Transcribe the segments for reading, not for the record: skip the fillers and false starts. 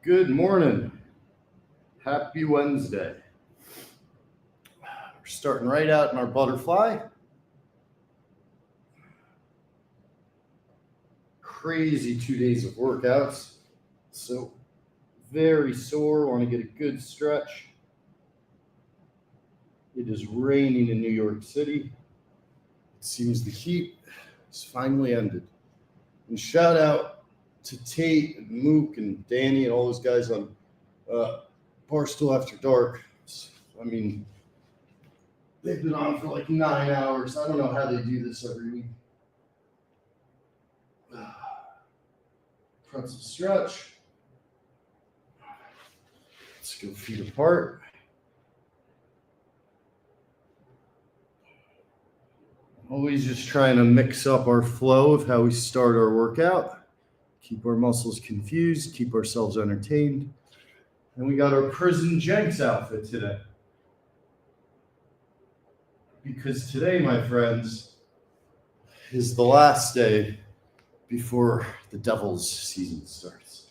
Good morning. Happy Wednesday. We're starting right out in our butterfly. Crazy 2 days of workouts. So very sore, want to get a good stretch. It is raining in New York City. It seems the heat has finally ended. And shout out to Tate and Mook and Danny and all those guys on Barstool After Dark. I mean, they've been on for like 9 hours. I don't know how they do this every week. Pretzel stretch. Let's go feet apart. Always just trying to mix up our flow of how we start our workout. Keep our muscles confused, keep ourselves entertained. And we got our Prison Jenks outfit today. Because today, my friends, is the last day before the Devils season starts.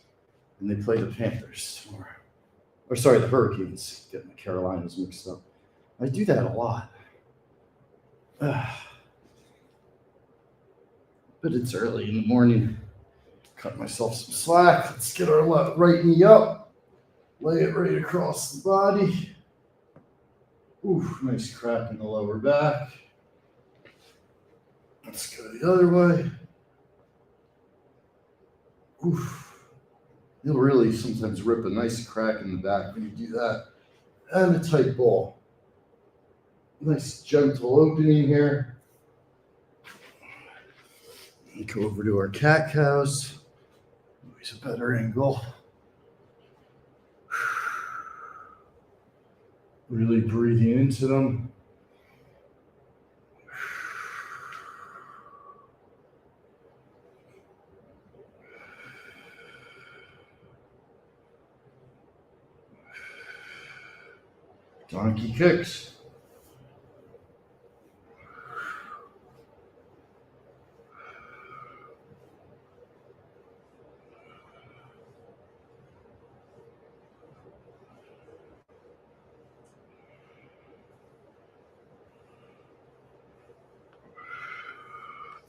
And they play the Panthers. Or sorry, the Hurricanes. Getting the Carolinas mixed up. I do that a lot. But it's early in the morning. Cut myself some slack. Let's get our right knee up. Lay it right across the body. Ooh, nice crack in the lower back. Let's go the other way. Oof. You'll really sometimes rip a nice crack in the back when you do that. And a tight ball. Nice gentle opening here. Go over to our cat cows. Always a better angle. Really breathing into them. Donkey kicks.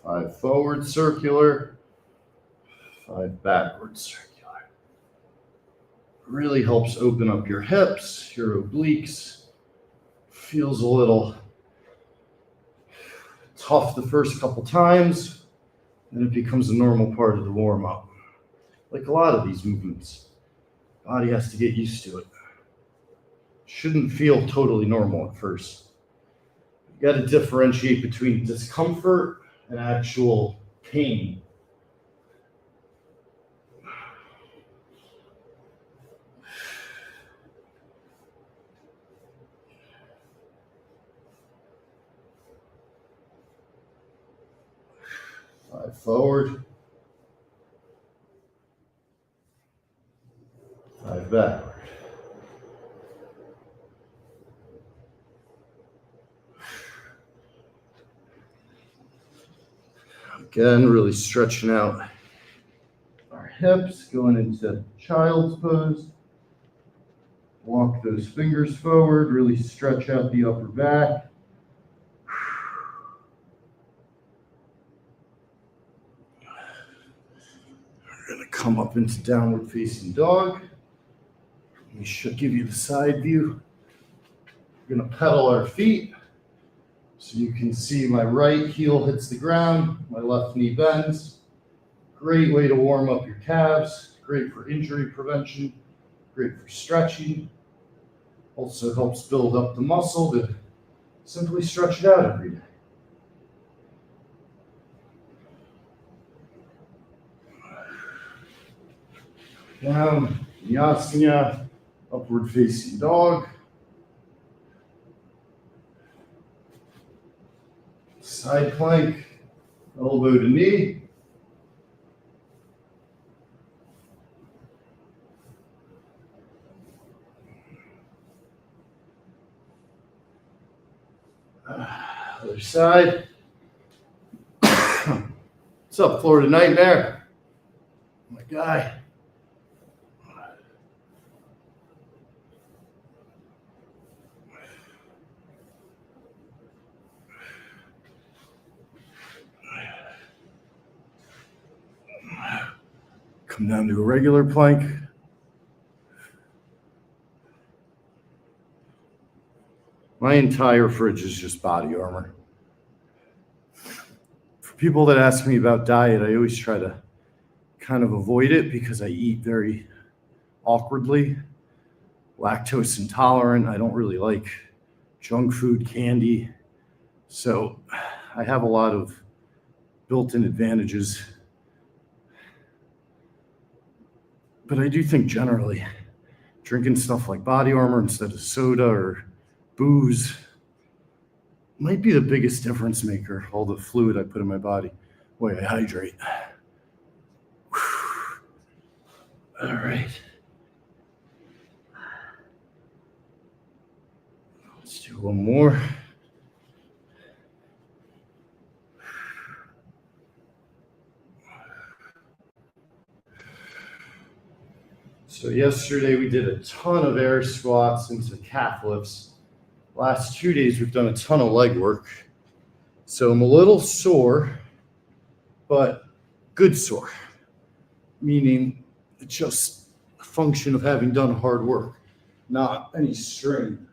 Five forward circular, 5 backward circular. Really helps open up your hips, your obliques. Feels a little tough the first couple times, and it becomes a normal part of the warm-up. Like a lot of these movements, body has to get used to it. Shouldn't feel totally normal at first. You got to differentiate between discomfort and actual pain. Five forward. 5 backward. Again, really stretching out our hips, going into child's pose. Walk those fingers forward, really stretch out the upper back. We're going to come up into downward facing dog. We should give you the side view. We're going to pedal our feet. So you can see my right heel hits the ground, my left knee bends. Great way to warm up your calves, great for injury prevention, great for stretching. Also helps build up the muscle to simply stretch it out every day. Down, Vyasana, upward facing dog. Side plank, elbow to knee. Other side. What's up, Florida Nightmare? My guy. Come down to a regular plank. My entire fridge is just BodyArmor. For people that ask me about diet, I always try to kind of avoid it because I eat very awkwardly. Lactose intolerant. I don't really like junk food, candy. So I have a lot of built-in advantages. But I do think generally drinking stuff like BodyArmor instead of soda or booze might be the biggest difference maker. All the fluid I put in my body, way I hydrate. All right. Let's do one more. So yesterday we did a ton of air squats into calf lifts. Last 2 days we've done a ton of leg work. So I'm a little sore, but good sore, meaning it's just a function of having done hard work, not any strain.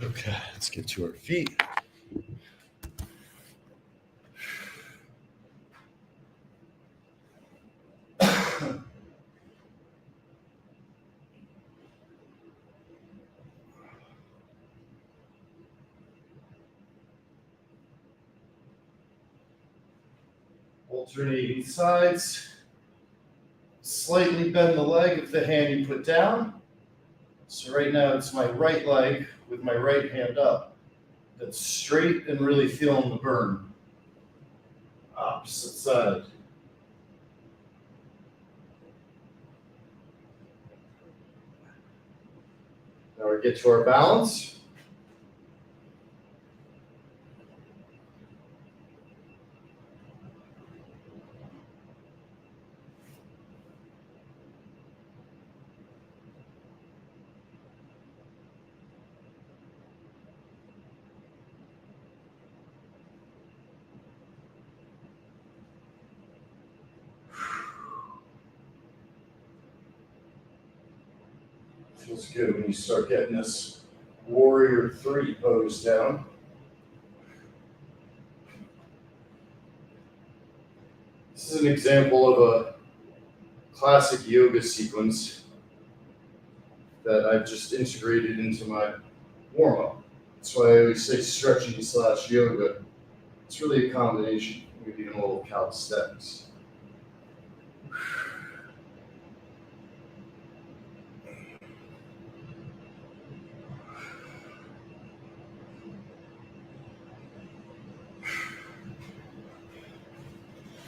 Okay, let's get to our feet. Alternating sides. Slightly bend the leg of the hand you put down. So right now it's my right leg with my right hand up. That's straight and really feeling the burn. Opposite side. Now we get to our balance. Feels good when you start getting this warrior 3 pose down. This is an example of a classic yoga sequence that I've just integrated into my warm-up. That's why I always say stretching / yoga. It's really a combination, maybe even a little calisthenics.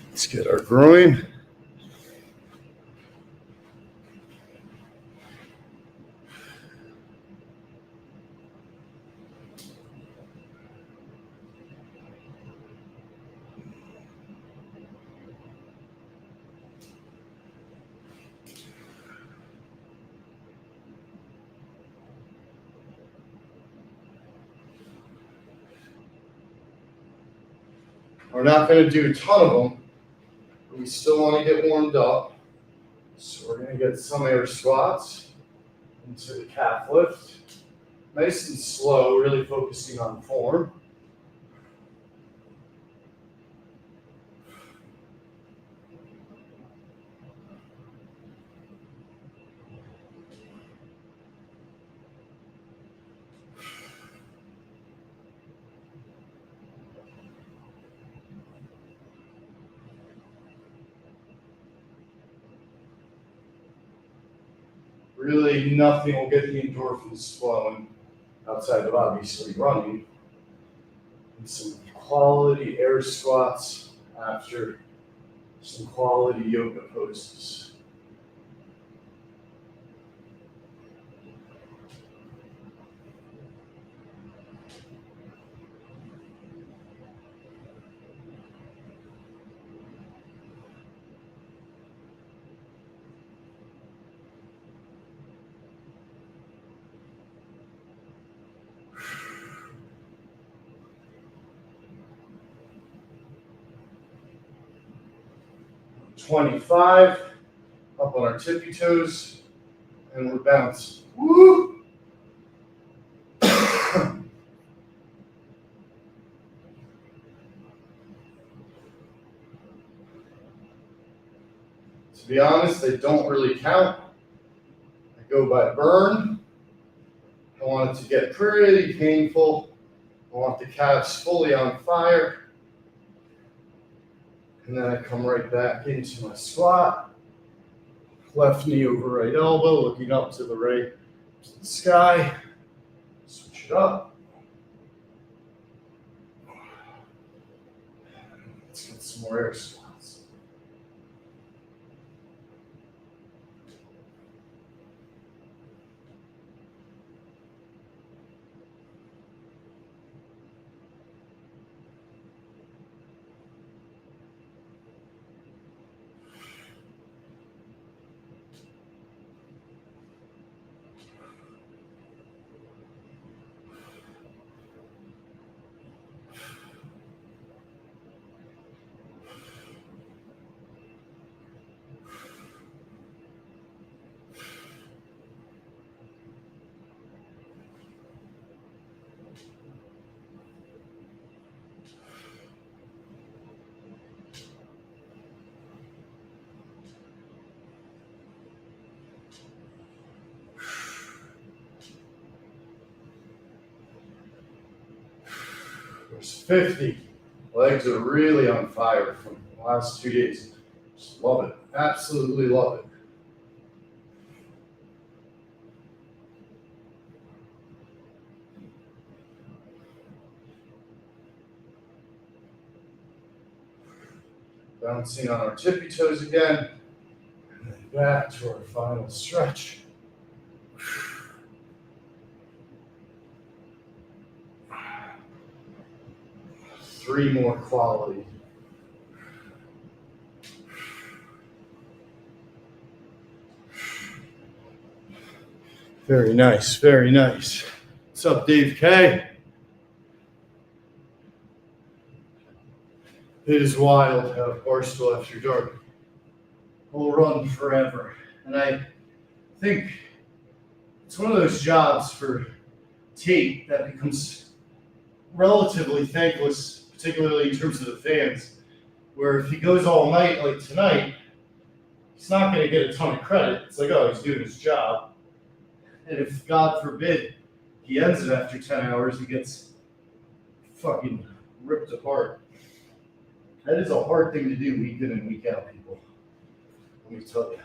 Let's get our groin. We're not going to do a ton of them, but we still want to get warmed up. So we're going to get some air squats into the calf lift. Nice and slow, really focusing on form. Really, nothing will get the endorphins flowing outside of obviously running. And some quality air squats after some quality yoga poses. 25, up on our tippy toes, and we're bouncing. Woo! To be honest, they don't really count. I go by burn. I want it to get pretty painful. I want the calves fully on fire. And then I come right back into my squat. Left knee over right elbow, looking up to the right to the sky. Switch it up. Let's get some more air squats. There's 50. Legs are really on fire from the last 2 days. Just love it. Absolutely love it. Bouncing on our tippy toes again. And then back to our final stretch. 3 more quality. Very nice, very nice. What's up, Dave K? It is wild how Barstool After Dark will run forever. And I think it's one of those jobs for Tate that becomes relatively thankless, particularly in terms of the fans, where if he goes all night like tonight, he's not going to get a ton of credit. It's like, oh, he's doing his job. And if, God forbid, he ends it after 10 hours, he gets fucking ripped apart. That is a hard thing to do week in and week out, people. Let me tell you.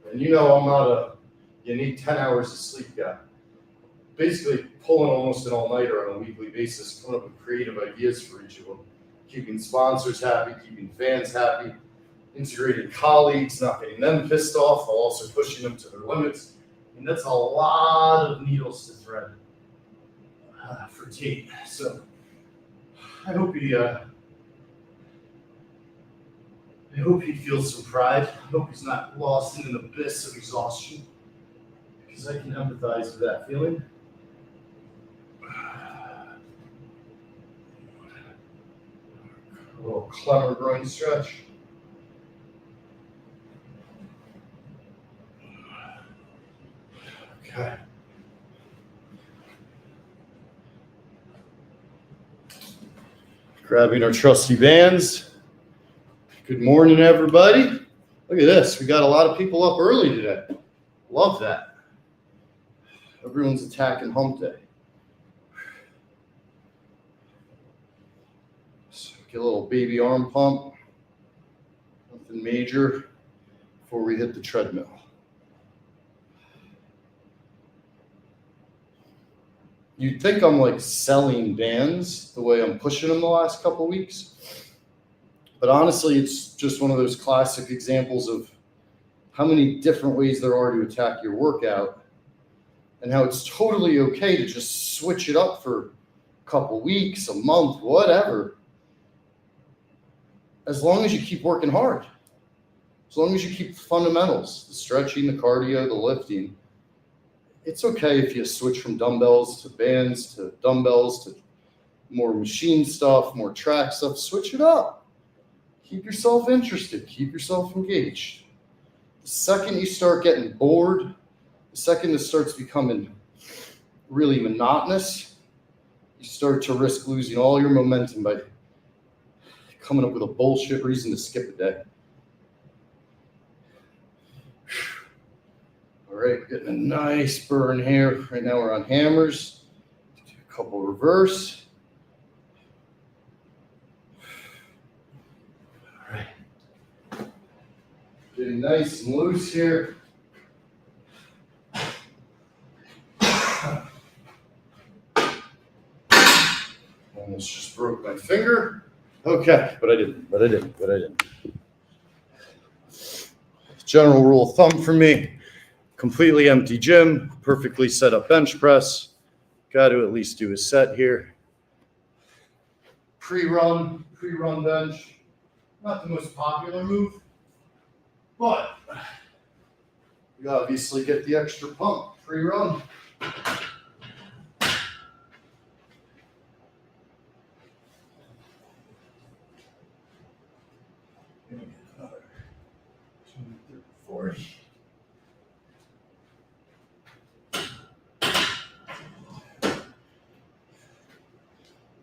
And you know I'm not you need 10 hours of sleep guy. Basically pulling almost an all-nighter on a weekly basis, coming up with creative ideas for each of them. Keeping sponsors happy, keeping fans happy, integrating colleagues, not getting them pissed off, while also pushing them to their limits. And that's a lot of needles to thread for Tate. So I hope he feels some pride. I hope he's not lost in an abyss of exhaustion, because I can empathize with that feeling. A little clemmer groin stretch. Okay. Grabbing our trusty bands. Good morning, everybody. Look at this. We got a lot of people up early today. Love that. Everyone's attacking hump day. So get a little baby arm pump. Nothing major before we hit the treadmill. You'd think I'm like selling bands the way I'm pushing them the last couple weeks. But honestly, it's just one of those classic examples of how many different ways there are to attack your workout, and how it's totally okay to just switch it up for a couple weeks, a month, whatever. As long as you keep working hard. As long as you keep the fundamentals, the stretching, the cardio, the lifting. It's okay if you switch from dumbbells to bands to dumbbells to more machine stuff, more track stuff. Switch it up. Keep yourself interested. Keep yourself engaged. The second you start getting bored, the second it starts becoming really monotonous, you start to risk losing all your momentum by coming up with a bullshit reason to skip a day. All right, we're getting a nice burn here. Right now we're on hammers. Do a couple reverse. All right. Getting nice and loose here. Almost just broke my finger. Okay, but I didn't. General rule of thumb for me, completely empty gym, perfectly set up bench press. Got to at least do a set here. Pre-run bench. Not the most popular move, but you obviously get the extra pump. Pre-run. Another 20, 30, 40.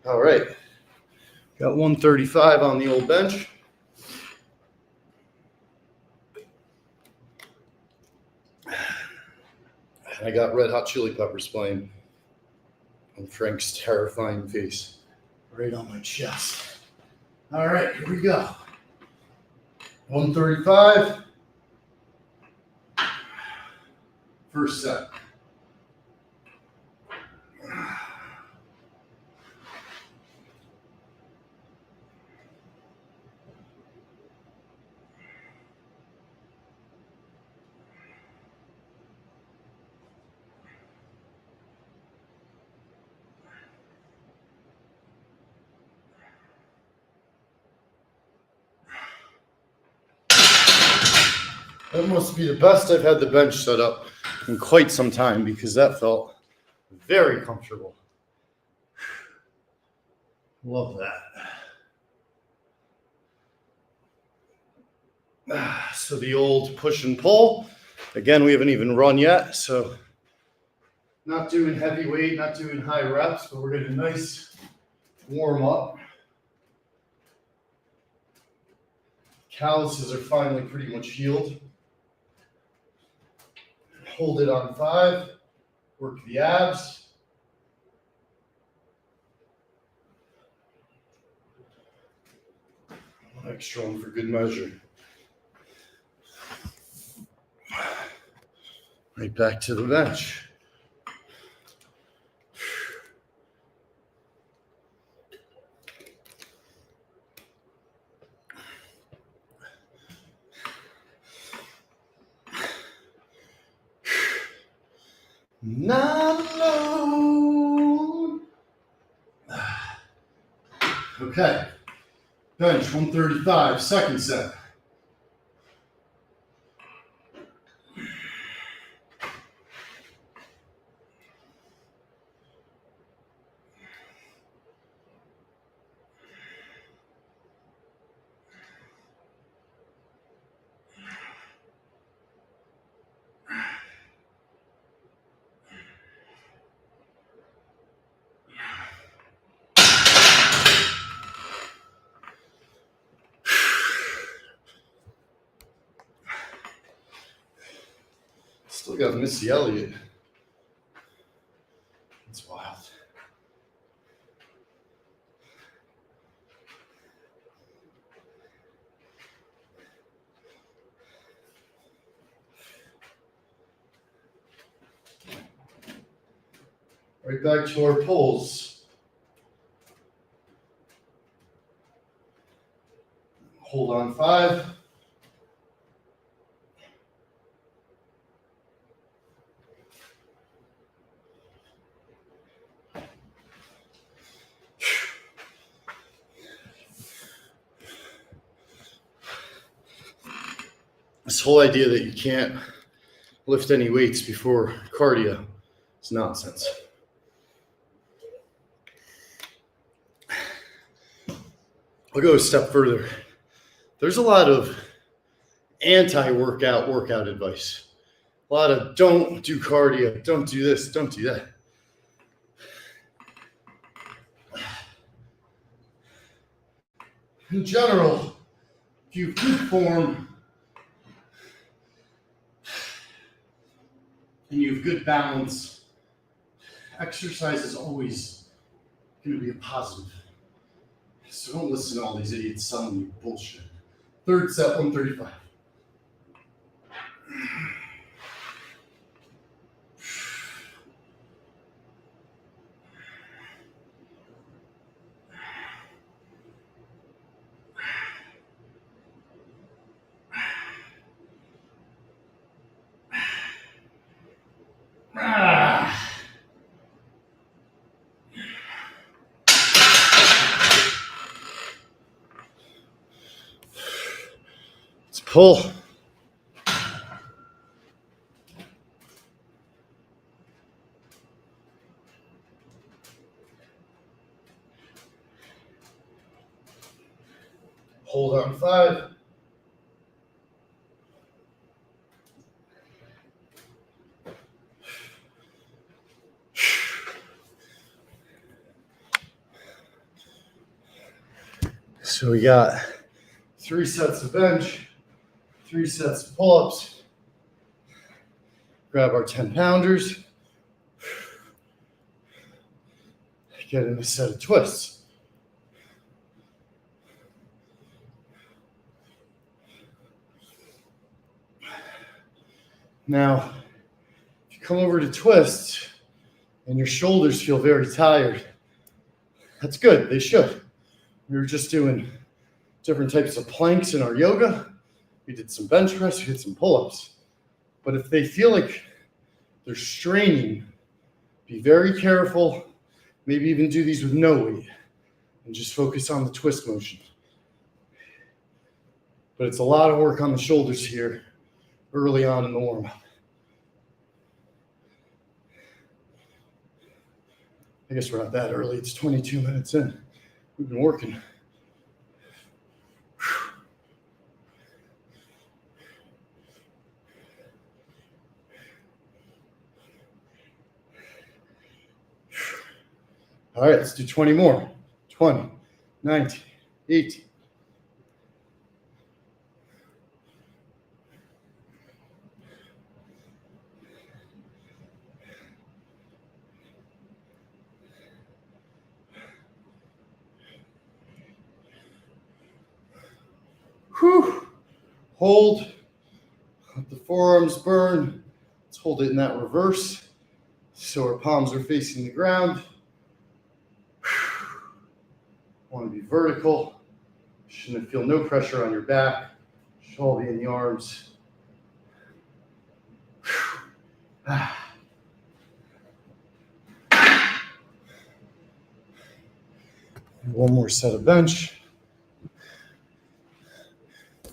All right, got 135 on the old bench. I got Red Hot Chili Peppers playing on Frank's terrifying face right on my chest. All right, here we go. 135. First set. That must be the best I've had the bench set up in quite some time because that felt very comfortable. Love that. So the old push and pull. Again, we haven't even run yet, so not doing heavy weight, not doing high reps, but we're getting a nice warm up. Calluses are finally pretty much healed. Hold it on 5, work the abs. One extra one for good measure. Right back to the bench. Not alone. Okay. Bench 135, second set. Still got Missy Elliott. It's wild. Right back to our pulls. Hold on 5. This whole idea that you can't lift any weights before cardio is nonsense. I'll go a step further. there's a lot of anti-workout workout advice. A lot of don't do cardio, don't do this, don't do that. In general, if you have good form and you have good balance, exercise is always going to be a positive. So don't listen to all these idiots selling you bullshit. Third set, 135. Let's pull. Hold on 5. So we got 3 sets of bench, 3 sets of pull-ups. Grab our 10-pounders. Get in a set of twists. Now, if you come over to twists and your shoulders feel very tired, that's good. They should. We were just doing different types of planks in our yoga. We did some bench press, we did some pull-ups. But if they feel like they're straining, be very careful. Maybe even do these with no weight and just focus on the twist motion. But it's a lot of work on the shoulders here early on in the warm-up. I guess we're not that early. It's 22 minutes in. We've been working. All right, let's do 20 more. 20, 19, 18. Whew. Hold. Let the forearms burn. Let's hold it in that reverse so our palms are facing the ground. Want to be vertical. Shouldn't feel no pressure on your back. Should all be in the arms. One more set of bench.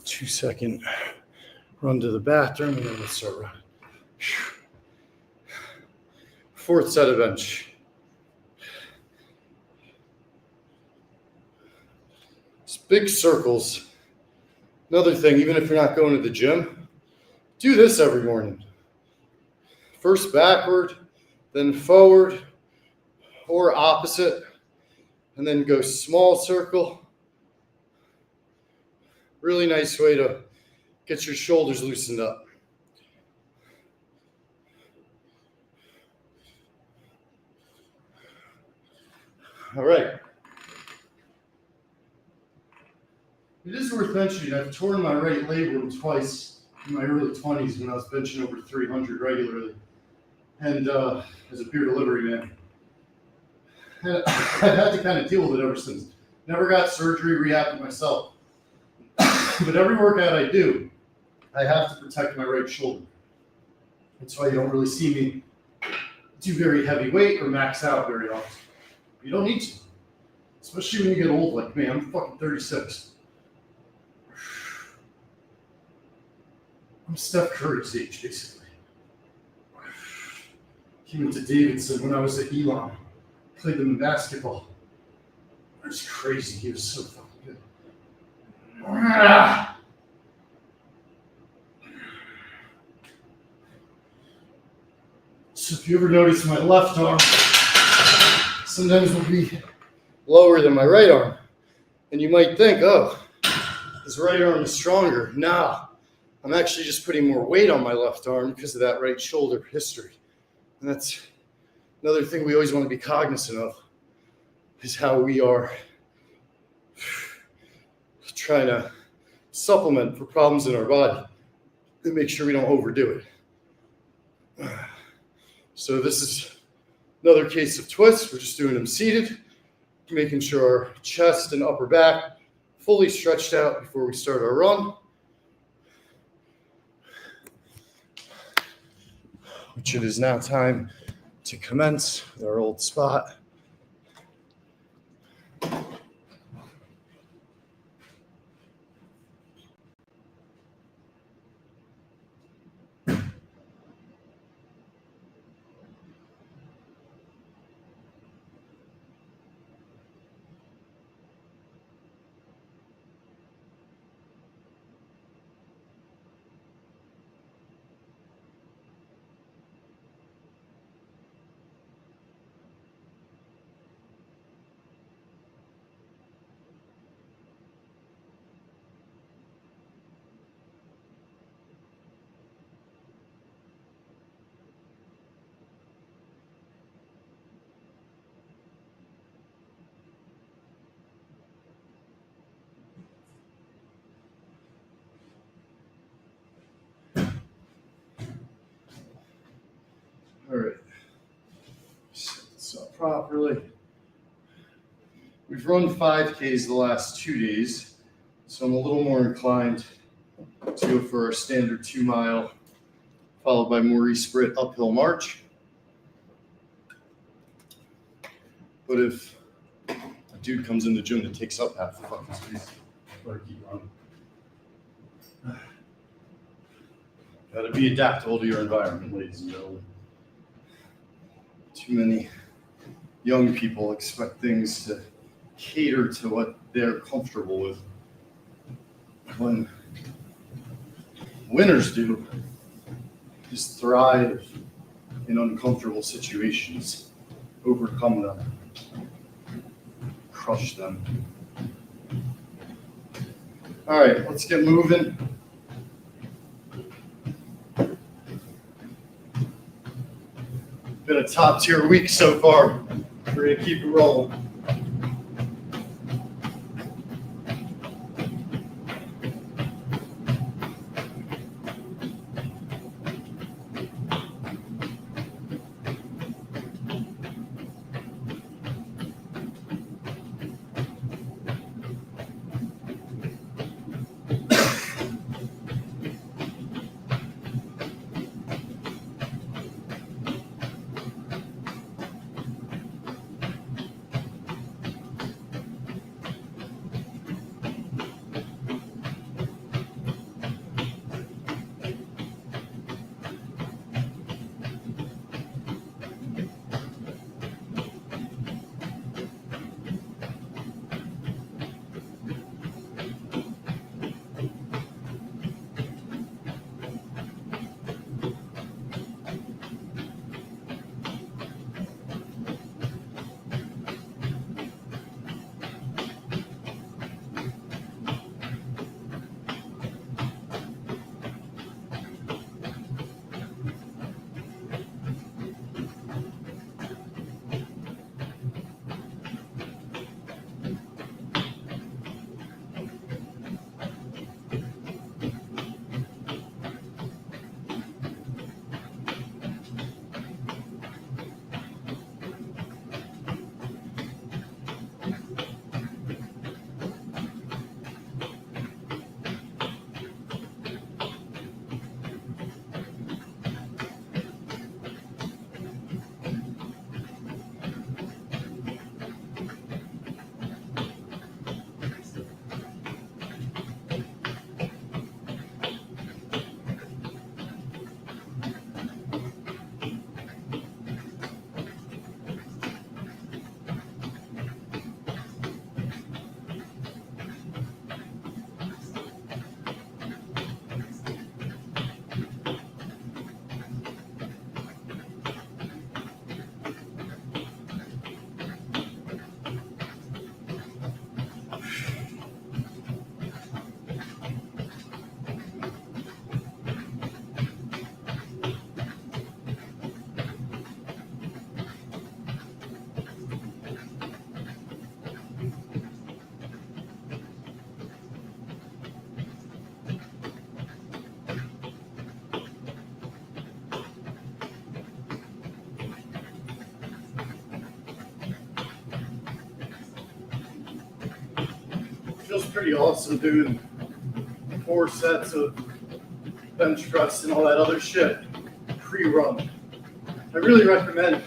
2-second run to the bathroom, and then we'll start running. 4th set of bench. It's big circles. Another thing, even if you're not going to the gym, do this every morning. First backward, then forward, or opposite, and then go small circle. Really nice way to get your shoulders loosened up. All right. It is worth mentioning I've torn my right labrum twice in my early 20s when I was benching over 300 regularly, and as a peer delivery man. And I've had to kind of deal with it ever since. Never got surgery, rehabbed it myself. But every workout I do, I have to protect my right shoulder. That's why you don't really see me do very heavy weight or max out very often. You don't need to, especially when you get old like me. I'm fucking 36. I'm Steph Curry's age, basically. Came into Davidson when I was at Elon. Played them in basketball. It was crazy. He was so fucking good. So if you ever notice my left arm sometimes will be lower than my right arm. And you might think, oh, his right arm is stronger. No, I'm actually just putting more weight on my left arm because of that right shoulder history. And that's another thing we always want to be cognizant of, is how we are trying to supplement for problems in our body and make sure we don't overdo it. So this is another case of twists. We're just doing them seated, making sure our chest and upper back fully stretched out before we start our run. Which it is now time to commence with our old spot. All right, set this up properly. We've run 5Ks the last 2 days, so I'm a little more inclined to go for our standard 2 mile, followed by Maurice Britt uphill march. But if a dude comes in the gym that takes up half the fucking space, better keep running. Gotta be adaptable to your environment, ladies and gentlemen. Too many young people expect things to cater to what they're comfortable with, when winners do is thrive in uncomfortable situations, overcome them, crush them. All right, let's get moving. Been a top tier week so far. We're gonna keep it rolling. feels pretty awesome doing 4 sets of bench press and all that other shit pre-run. I really recommend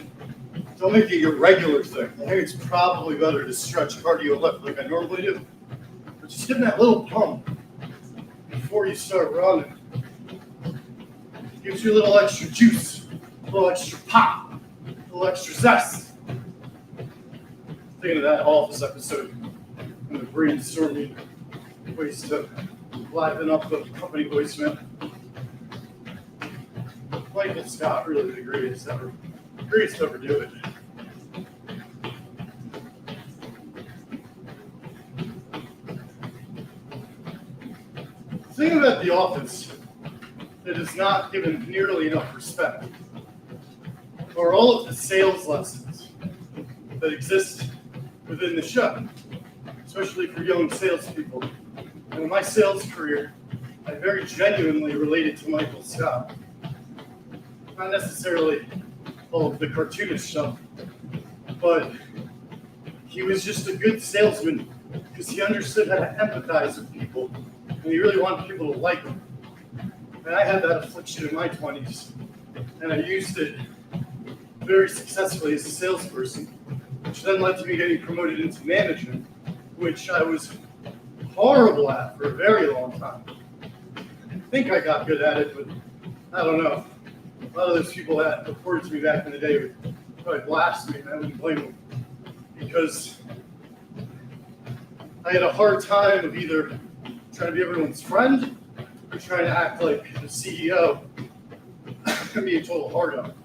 don't make it your regular thing. I think it's probably better to stretch cardio left like I normally do. But just give that little pump before you start running. Gives you a little extra juice, a little extra pop, a little extra zest. Thinking of that office episode and the brainstorming ways to liven up the company voicemail. Michael Scott, really the greatest ever do it. The thing about The Office that is not given nearly enough respect are all of the sales lessons that exist within the show, especially for young salespeople. And in my sales career, I very genuinely related to Michael Scott. Not necessarily all of the cartoonish stuff, but he was just a good salesman because he understood how to empathize with people, and he really wanted people to like him. And I had that affliction in my 20s, and I used it very successfully as a salesperson, which then led to me getting promoted into management, which I was horrible at for a very long time. I think I got good at it, but I don't know. A lot of those people that reported to me back in the day would probably blast me, and I wouldn't blame them, because I had a hard time of either trying to be everyone's friend or trying to act like the CEO and be a total hard-up.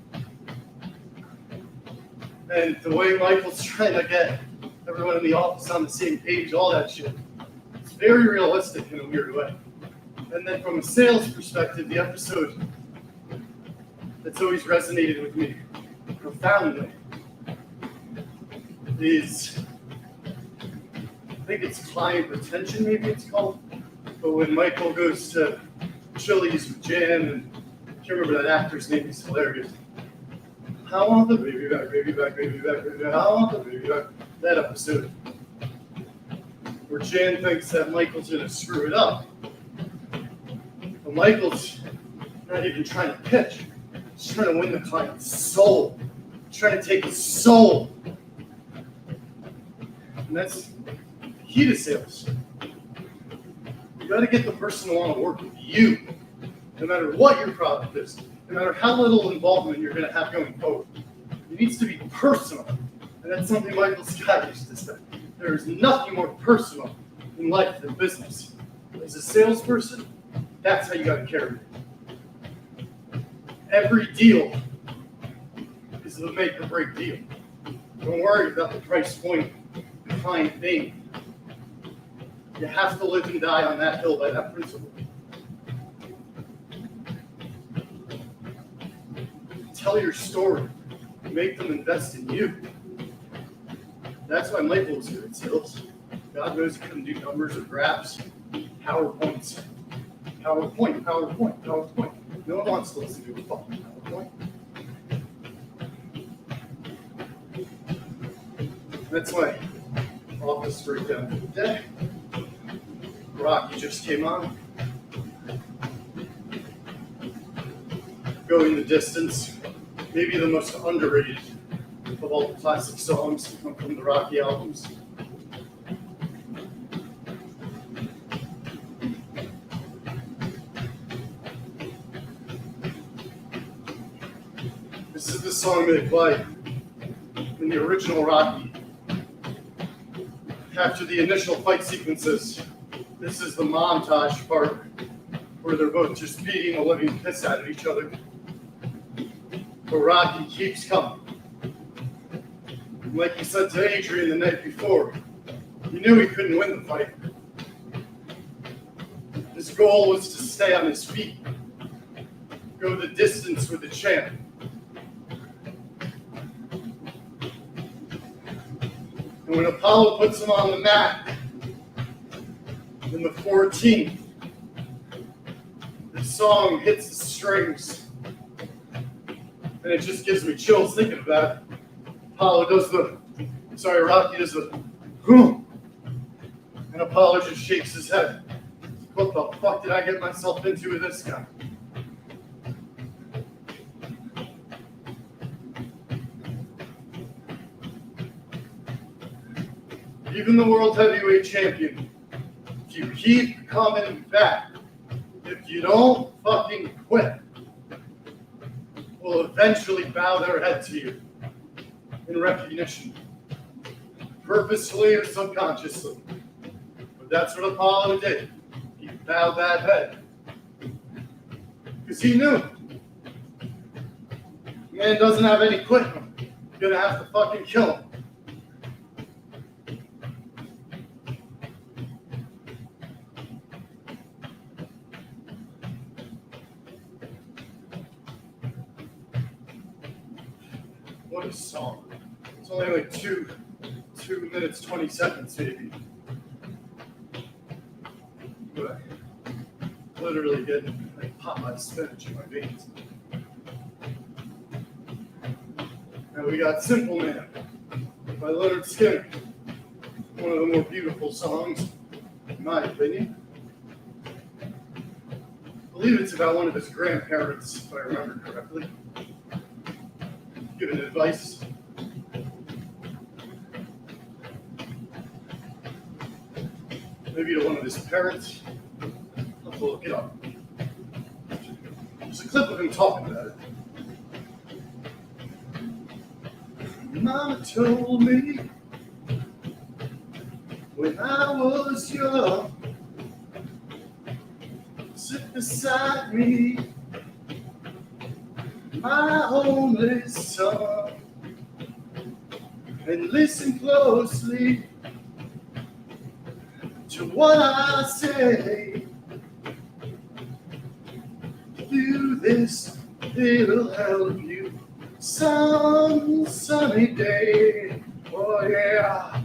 And the way Michael's trying to get everyone in the office on the same page, all that shit, it's very realistic in a weird way. And then from a sales perspective, the episode that's always resonated with me profoundly is, I think it's client retention, maybe it's called. But when Michael goes to Chili's with Jan, and I can't remember that actor's name, he's hilarious. I want the baby back, baby back, baby back, baby back. I want the baby back. That episode where Jan thinks that Michael's going to screw it up. But Michael's not even trying to pitch. He's trying to win the client's soul. He's trying to take his soul. And that's the key to sales. You got to get the person to want to work with you, no matter what your product is, no matter how little involvement you're going to have going forward. It needs to be personal. And that's something Michael Scott used to say. There is nothing more personal in life than business. As a salesperson, that's how you got to carry it. Every deal is the make or break deal. Don't worry about the price point, the client name. You have to live and die on that hill by that principle. Tell your story. Make them invest in you. That's why Michael was good at sales. God knows he couldn't do numbers or graphs. PowerPoints. PowerPoint, PowerPoint, PowerPoint. No one wants to listen to a fucking PowerPoint. That's why office breakdown for the day. Rocky just came on. Going the Distance. Maybe the most underrated of all the classic songs to come from the Rocky albums. This is the song they play in the original Rocky. After the initial fight sequences, this is the montage part where they're both just beating the living piss out of each other. But Rocky keeps coming. And like he said to Adrian the night before, he knew he couldn't win the fight. His goal was to stay on his feet, go the distance with the champ. And when Apollo puts him on the mat in the 14th, the song hits the strings. And it just gives me chills thinking about it. Rocky does the boom. And And Apollo just shakes his head. What the fuck did I get myself into with this guy? Even the world heavyweight champion, if you keep coming back, if you don't fucking quit, will eventually bow their head to you in recognition, purposefully or subconsciously. But that's what Apollo did. He bowed that head because he knew man doesn't have any quit in him. You're gonna have to fucking kill him. What a song. It's only like 2 minutes, 20 seconds, maybe. But literally getting like Popeye spinach in my veins. Now we got Simple Man by Leonard Skinner. One of the more beautiful songs, in my opinion. I believe it's about one of his grandparents, if I remember correctly. Giving advice. Maybe to one of his parents. I'll have to look it up. There's a clip of him talking about it. Mama told me when I was young, sit beside me, my only son, and listen closely to what I say. Do this, it'll help you some sunny day. Oh yeah.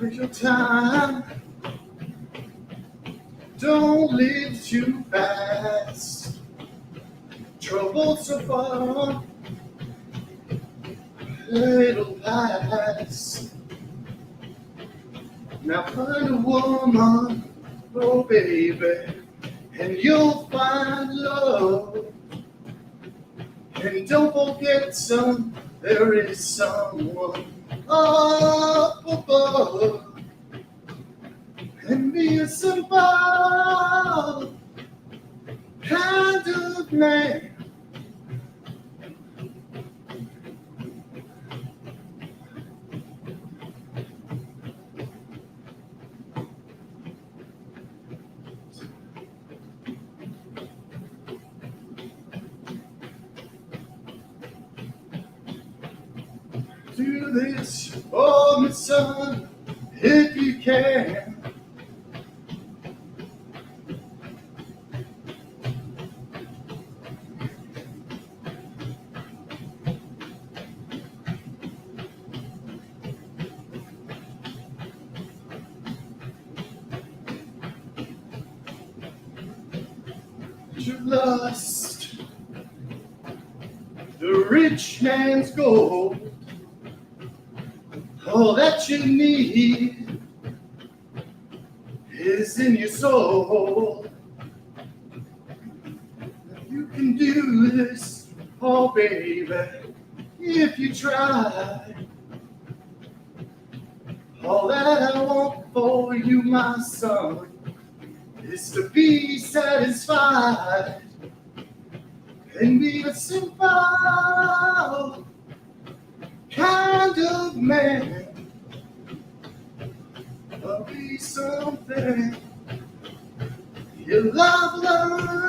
Take your time. Don't live too fast. Trouble's so far, it'll pass. Now find a woman, oh baby, and you'll find love. And don't forget, son, there is someone up above. And be a simple kind of man. Do this for me, son, if you can. Your lust, the rich man's gold, all that you need is in your soul. You can do this, oh baby, if you try. All that I want for you, my son, is to be satisfied and be a simple kind of man. I'll be something your love will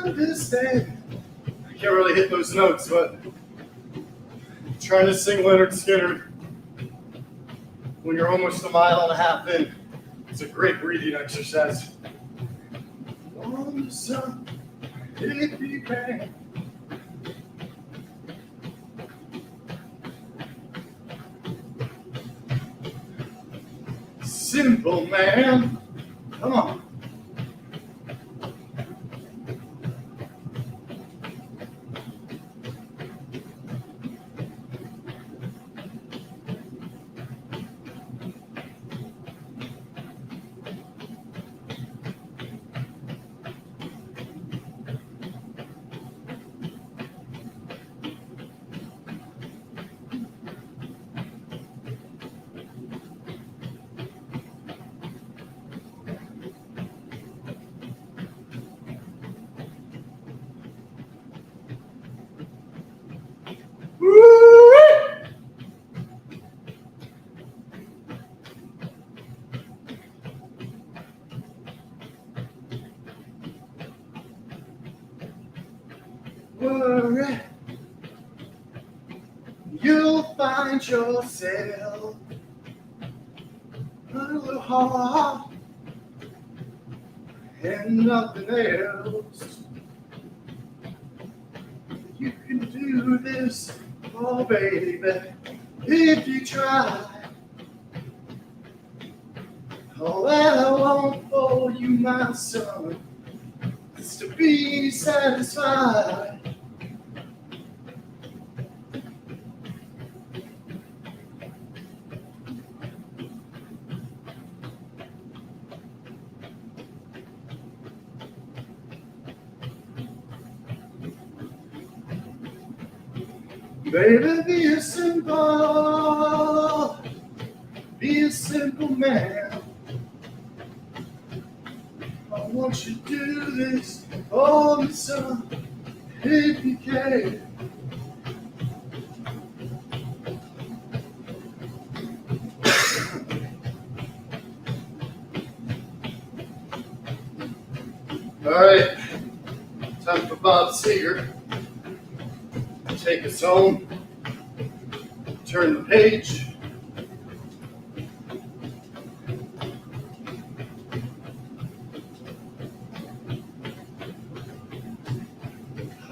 understand. I can't really hit those notes, but I'm trying to sing Leonard Skinner when you're almost a mile and a half in, it's a great breathing exercise. On the sun, if you can. simple man. Come on. Worry, you'll find yourself a little heart and nothing else. You can do this, oh baby, if you try. All that I want for you, my son, is to be satisfied. Baby, be a simple man. I want you to do this, oh my son, if you can. All right, time for Bob Seger. Take us home. Turn the page.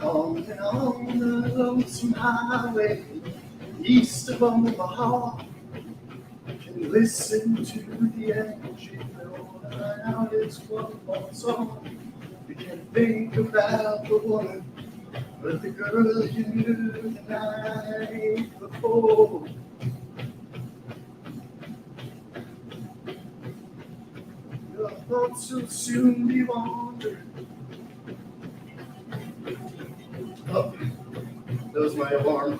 On and on the lonesome highway, east of Omaha, you can listen to the engine roll out its one more song. You can think about the woman, but the girl you knew the night before. Your thoughts will soon be wandering. Oh, that was my alarm.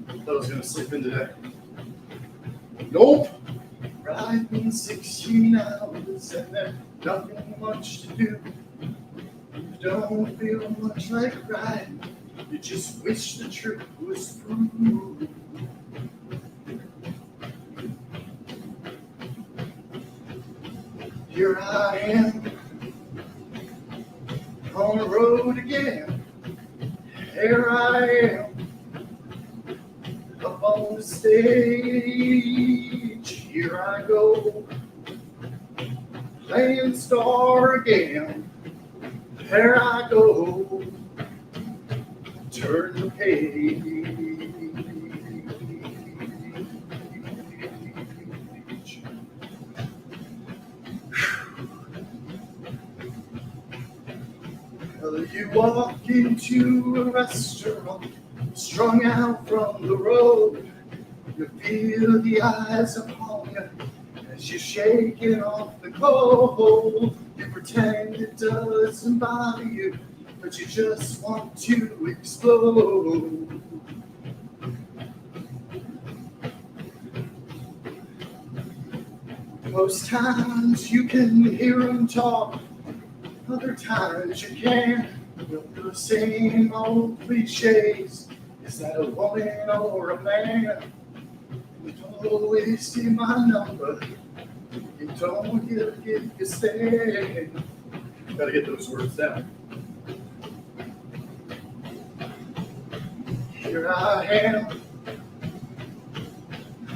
I was going to sleep in today. Nope. Riding 16 hours and there's nothing much to do. You don't feel much like riding. You just wish the trip was through. Here I am on the road again. Here I am up on the stage. Here I go playing star again. Here I go, turn the page. Well, you walk into a restaurant, strung out from the road. You feel the eyes upon you as you're shaking off the cold. You pretend it doesn't bother you, but you just want to explode. Most times you can hear them talk, other times you can't. The same old cliches. Is that a woman or a man? You don't always see my number. You don't get your stand. Gotta get those words down. Here I am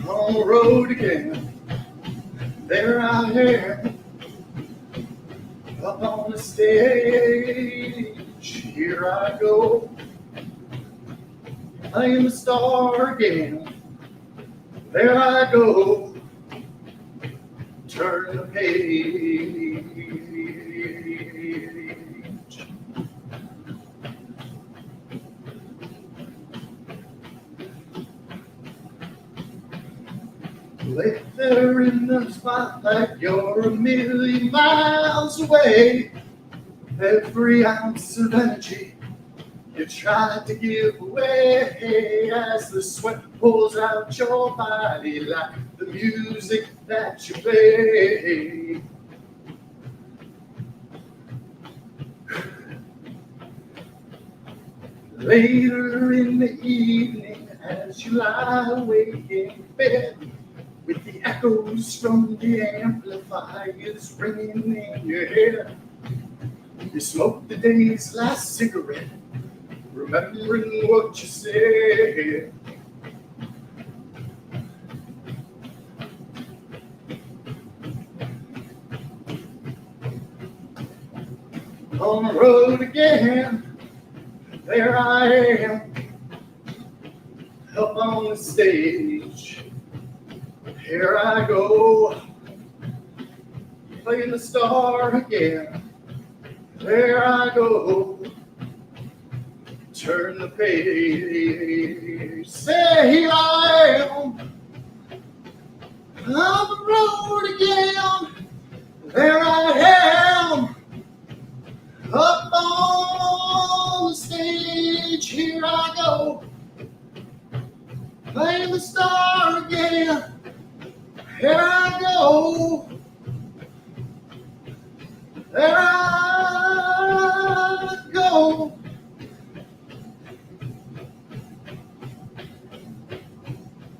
on the road again. There I am up on the stage. Here I go, I am a star again. There I go, turn the page. Lay there in the spotlight, you're a million miles away. Every ounce of energy you tried to give away as the sweat pulls out your body like the music that you play. Later in the evening, as you lie awake in bed, with the echoes from the amplifiers ringing in your head, you smoke the day's last cigarette, remembering what you said. On the road again, there I am, up on the stage. Here I go, playing the star again. There I go, turn the page. Say here I am, on the road again. There I am, up on the stage. Here I go, playing the star again. Here I go, there I go.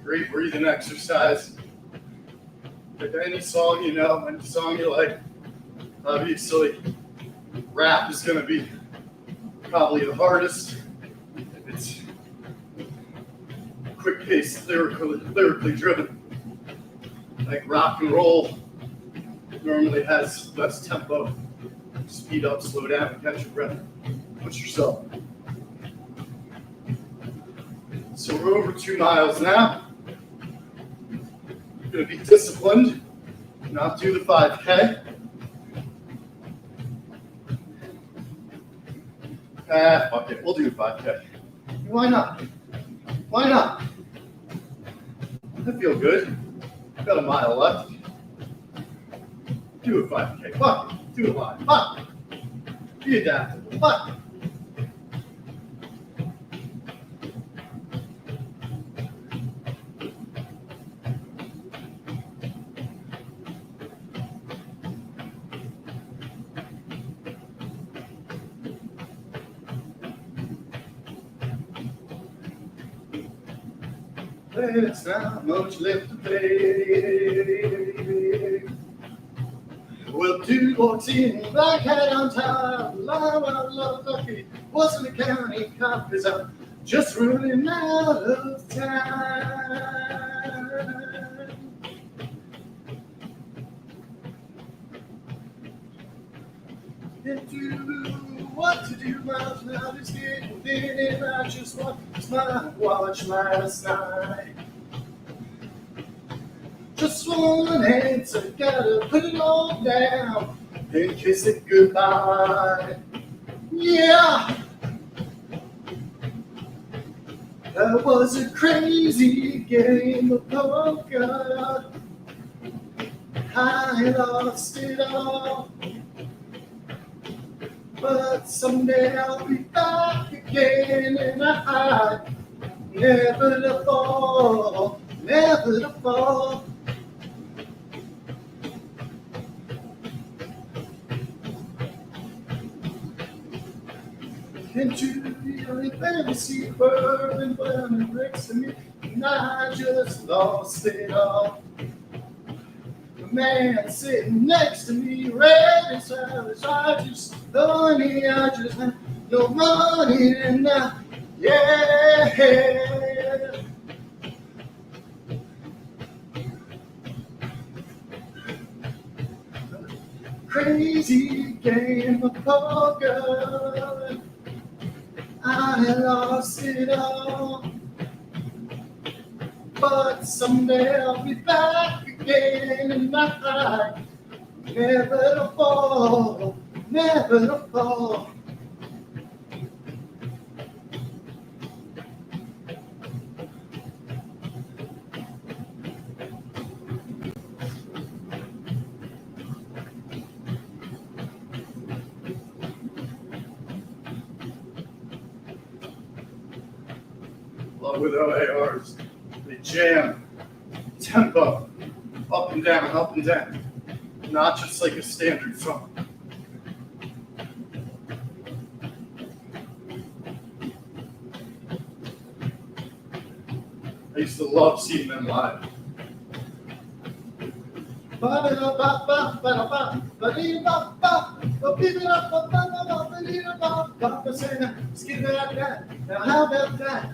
Great breathing exercise. Pick any song you know, any song you like. Obviously, rap is going to be probably the hardest. It's quick-paced, lyrically driven. Like rock and roll normally has less tempo. Speed up, slow down, catch your breath. Push yourself. So we're over 2 miles now. You're going to be disciplined, not do the 5K. Fuck it, we'll do 5K. Why not? Why not? I feel good. Got a mile left. Do a 5K. Fuck it. Do a line. Fuck it. Be adaptable. Fuck it. There's not much left to play. Well, dude walks in, black hat on top, lucky. Wasn't a county cop, 'cause I'm just running out of time. Can't do what to do, miles now just getting thin, and I just want my watch last night. Just one answer, gotta put it all down and kiss it goodbye. Yeah, that was a crazy game of poker. I lost it all, but someday I'll be back again, and I never to fall, never to fall. Can't you feel it, fantasy burning, burning next to me, and I just lost it all. The man sitting next to me, red and savage, I just had no money, and now, yeah. Crazy game of poker, I lost it all, but someday I'll be back again. again in my heart. Never to fall, never to fall. Along with OARs, they jam tempo up and down, not just like a standard song. I used to love seeing them live. Now how about that?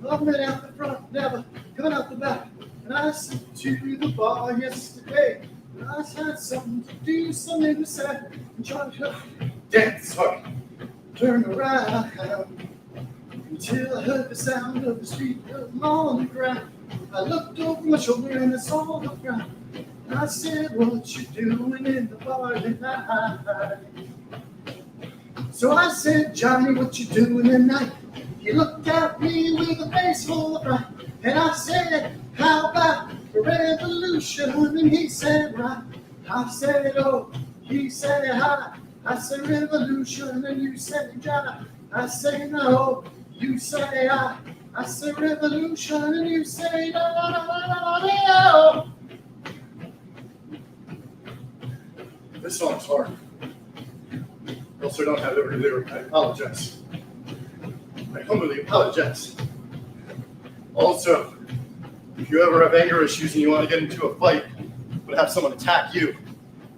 Coming out the front, never coming out the back. And I sent to the bar yesterday. And I had something to do, something to say. And try to dance hard, turn around. Until I heard the sound of the street on the ground. I looked over my shoulder and I saw the ground. And I said, what you doing in the bar tonight? So I said, Johnny, what you doing tonight? He looked at me with a face full of pride. And I said, how about the revolution? And he said, right. I said, oh. He said, hi. I said, revolution. And you said, John. I say, no. You say, I say, revolution. And you say, no. This song's hard. I also don't have every lyric. I apologize. I humbly apologize. Also, if you ever have anger issues and you want to get into a fight, but have someone attack you,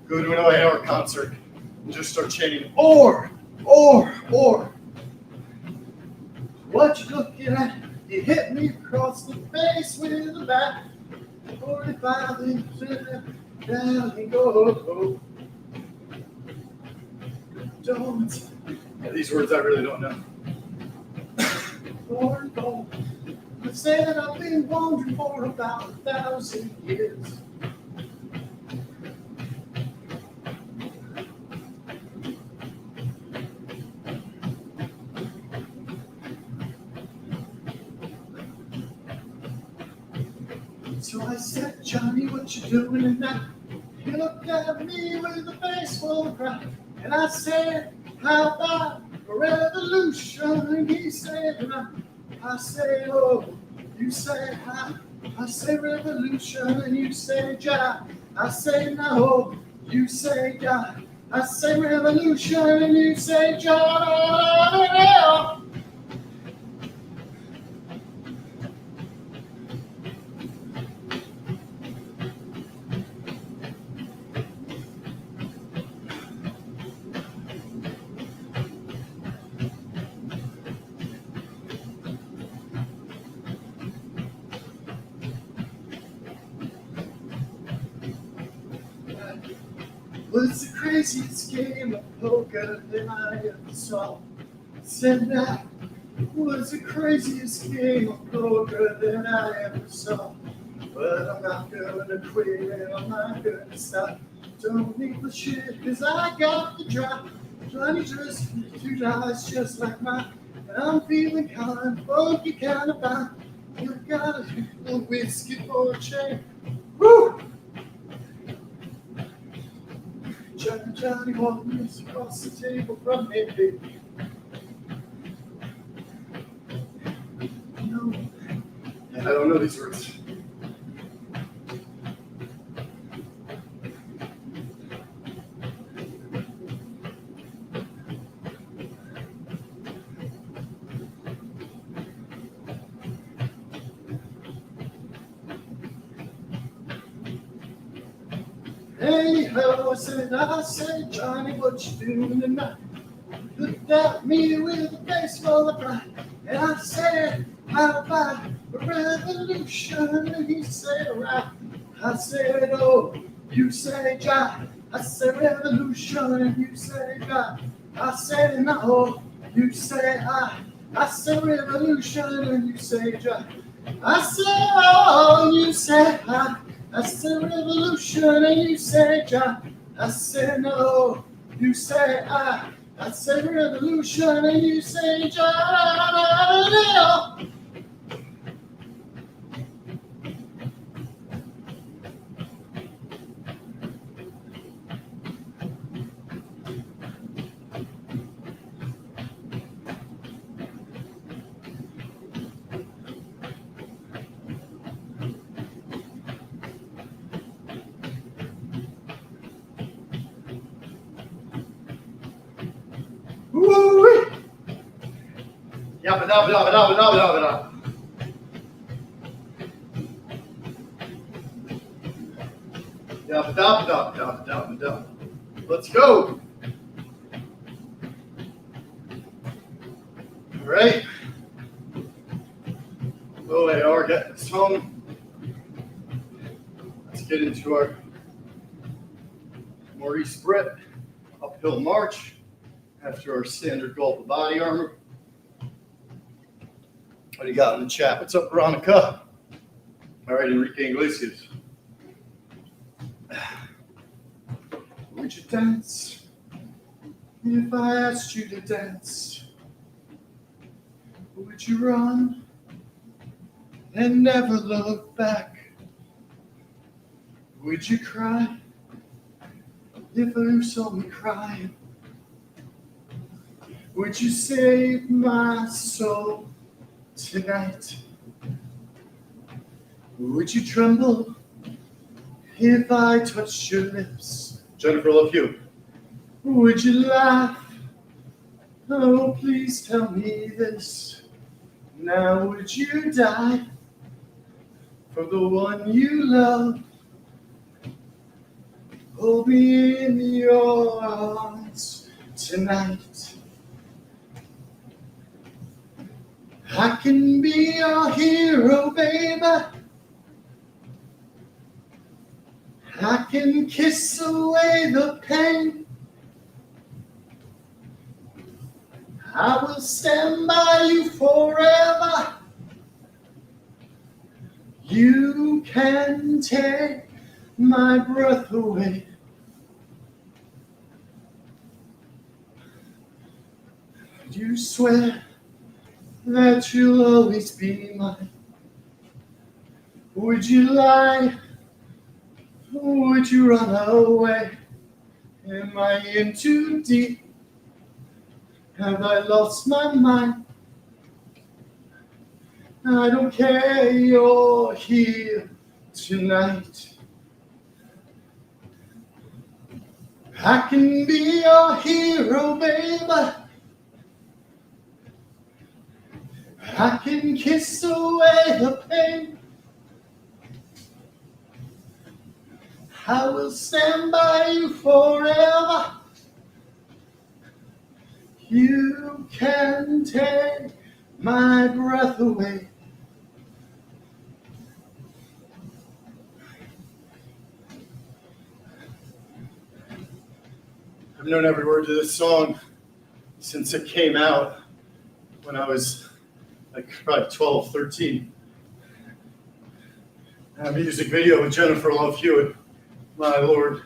go to an OAR concert and just start chanting, or. What you looking at? You hit me across the face with a bat. 45 inches down you go. Don't. Yeah, these words I really don't know. I said I've been wandering for about 1,000 years. So I said, Johnny, what you doing tonight? He looked at me with a face full of pride. And I said, how about a revolution? And he said, I say, oh. You say, hi. I say, revolution. And you say, Jah. I say, no. You say, Jah. I say, revolution. And you say, Jah. Was the craziest game of poker that I ever saw. Said that was the craziest game of poker that I ever saw. But I'm not gonna quit and I'm not gonna stop. Don't need the shit, cause I got the drop. Johnny just two eyes just like mine. And I'm feeling kind of funky, kind of fine. You got a little whiskey for a chain. Woo! Johnny walks across the table from me, baby. No, I don't know these words. Anyhow, I said, Johnny, what you doing tonight? Looked at me with a face full of pride. And I said, how about a revolution? And he said, right. I said, oh. You say, Jah. I said, revolution. And you say, Jah. I said, no. You say, I said, revolution. And you say, Jah. I said, oh. And you say, I say revolution and you say Jah. I say no, you say I say revolution and you say Jah. Woo-wee. Yabba dabba dabba dabba dabba dabba dabba. Dabba dabba dabba dabba dabba dabba. Let's go. All right. Oh, they are getting us home. Let's get into our Maurice Brett uphill march after our standard gulp of body armor. What do you got in the chat? What's up, Veronica? All right, Enrique Iglesias. Would you dance if I asked you to dance? Would you run and never look back? Would you cry if you saw me crying? Would you save my soul tonight? Would you tremble if I touched your lips? Jennifer, love you. Would you laugh? Oh, please tell me this. Now would you die for the one you love? Hold me in your arms tonight. I can be your hero, baby. I can kiss away the pain. I will stand by you forever. You can take my breath away. You swear that you'll always be mine. Would you lie? Would you run away? Am I in too deep? Have I lost my mind? I don't care, you're here tonight. I can be your hero, baby. I can kiss away the pain. I will stand by you forever. You can take my breath away. I've known every word to this song since it came out when I was like probably 12, 13. I have a music video with Jennifer Love Hewitt. My Lord,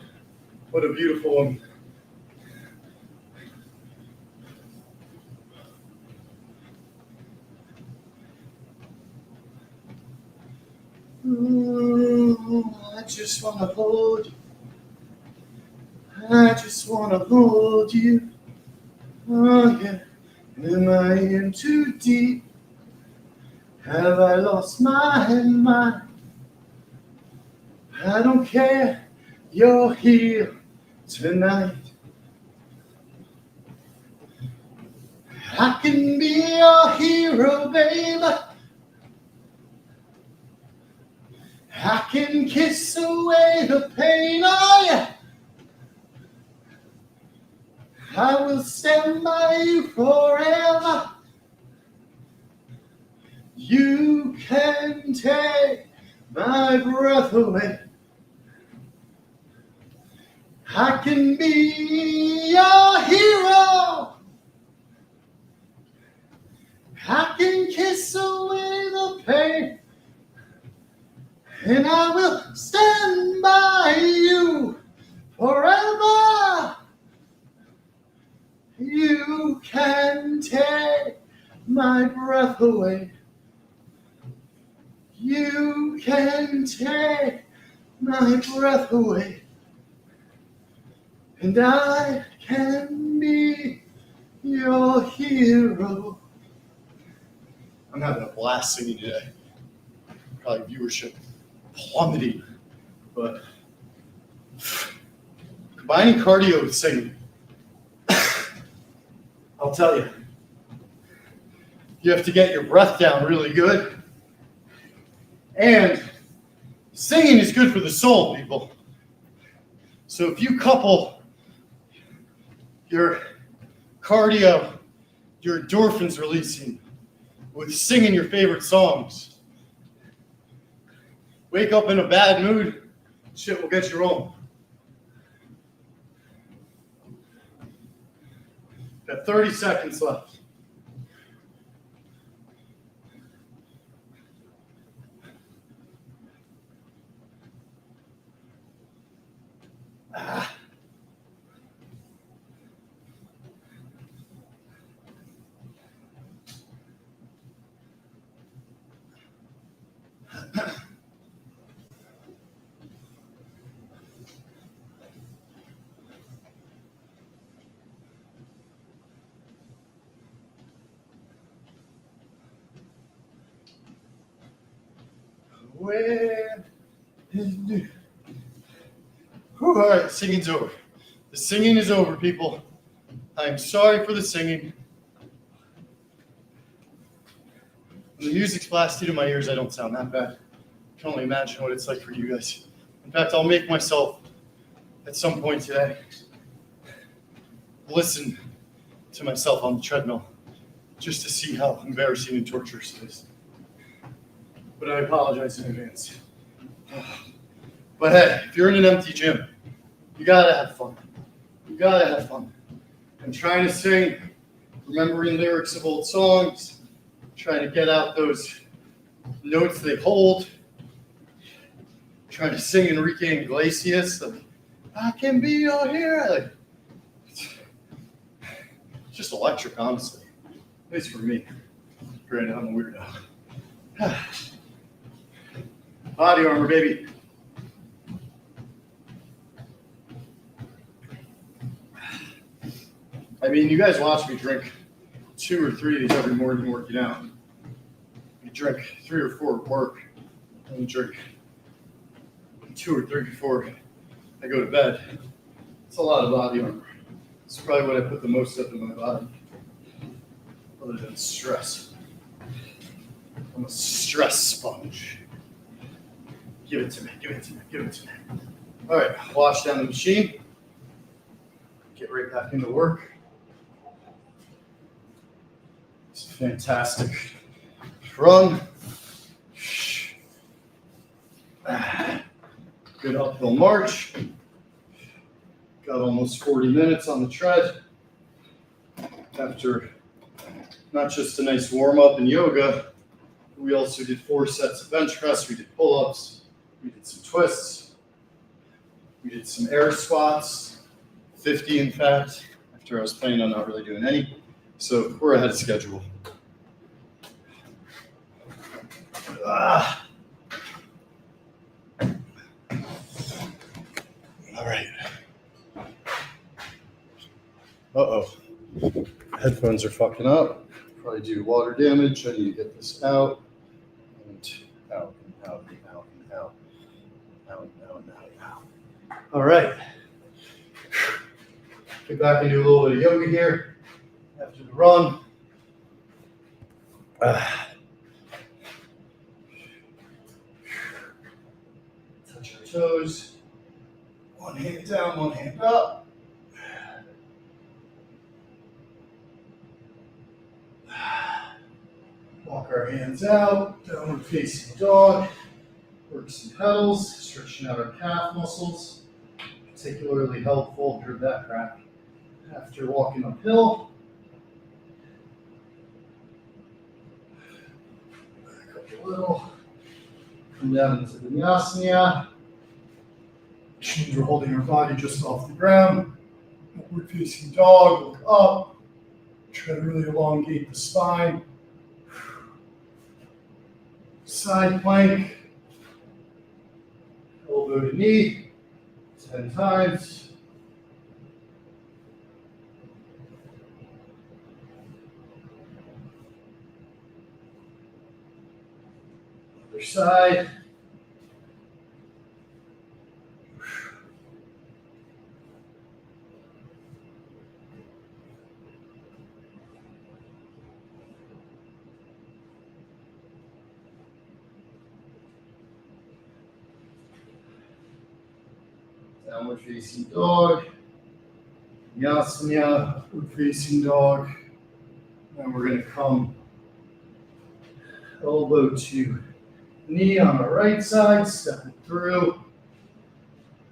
what a beautiful one. Ooh, I just want to hold you. I just want to hold you. Oh, yeah. Am I in too deep? Have I lost my mind? I don't care. You're here tonight. I can be your hero, baby. I can kiss away the pain, oh yeah. I will stand by you forever. You can take my breath away. I can be your hero. I can kiss away the pain. And I will stand by you forever. You can take my breath away. You can take my breath away. And I can be your hero. I'm having a blast singing today. Probably viewership plummeting, but combining cardio with singing, I'll tell you, you have to get your breath down really good. And singing is good for the soul, people. So if you couple your cardio, your endorphins releasing, with singing your favorite songs, wake up in a bad mood, shit will get you rolling. Got 30 seconds left. Where is the... All right, singing's over. The singing is over, people. I'm sorry for the singing. When the music's blasted in my ears, I don't sound that bad. I can only imagine what it's like for you guys. In fact, I'll make myself, at some point today, listen to myself on the treadmill just to see how embarrassing and torturous it is. But I apologize in advance. But hey, if you're in an empty gym, you gotta have fun. You gotta have fun. I'm trying to sing, remembering lyrics of old songs, trying to get out those notes they hold, trying to sing Enrique Iglesias, like, I can be your hero. Like, it's just electric, honestly. At least for me. Granted, I'm a weirdo. Body armor, baby. I mean, you guys watch me drink 2 or 3 of these every morning working out. You drink 3 or 4 at work, and you drink 2 or 3 before I go to bed. It's a lot of body armor. It's probably what I put the most of in my body, other than stress. I'm a stress sponge. Give it to me, give it to me, give it to me. All right, wash down the machine. Get right back into work. It's a fantastic run. Good uphill march. Got almost 40 minutes on the tread. After not just a nice warm up in yoga, we also did 4 sets of bench press. We did pull-ups. We did some twists. We did some air squats, 50 in fact, after I was planning on not really doing any. So we're ahead of schedule. All right. Uh-oh. Headphones are fucking up. Probably due to water damage. I need to get this out. And out, and out, and out, and out. Out, and out, and out, and out. All right. Get back and do a little bit of yoga here after the run. Touch our toes. One hand down, one hand up. Walk our hands out, downward facing dog. Work some pedals, stretching out our calf muscles. Particularly helpful for that crack after walking uphill. Back up a little. Come down into Vinyasana. which means we're holding our body just off the ground. Upward facing dog, look up. Try to really elongate the spine. Side plank. Elbow to knee. 10 times. Other side. Downward facing dog, Yasana, upward facing dog. And we're going to come elbow to knee on the right side, stepping through.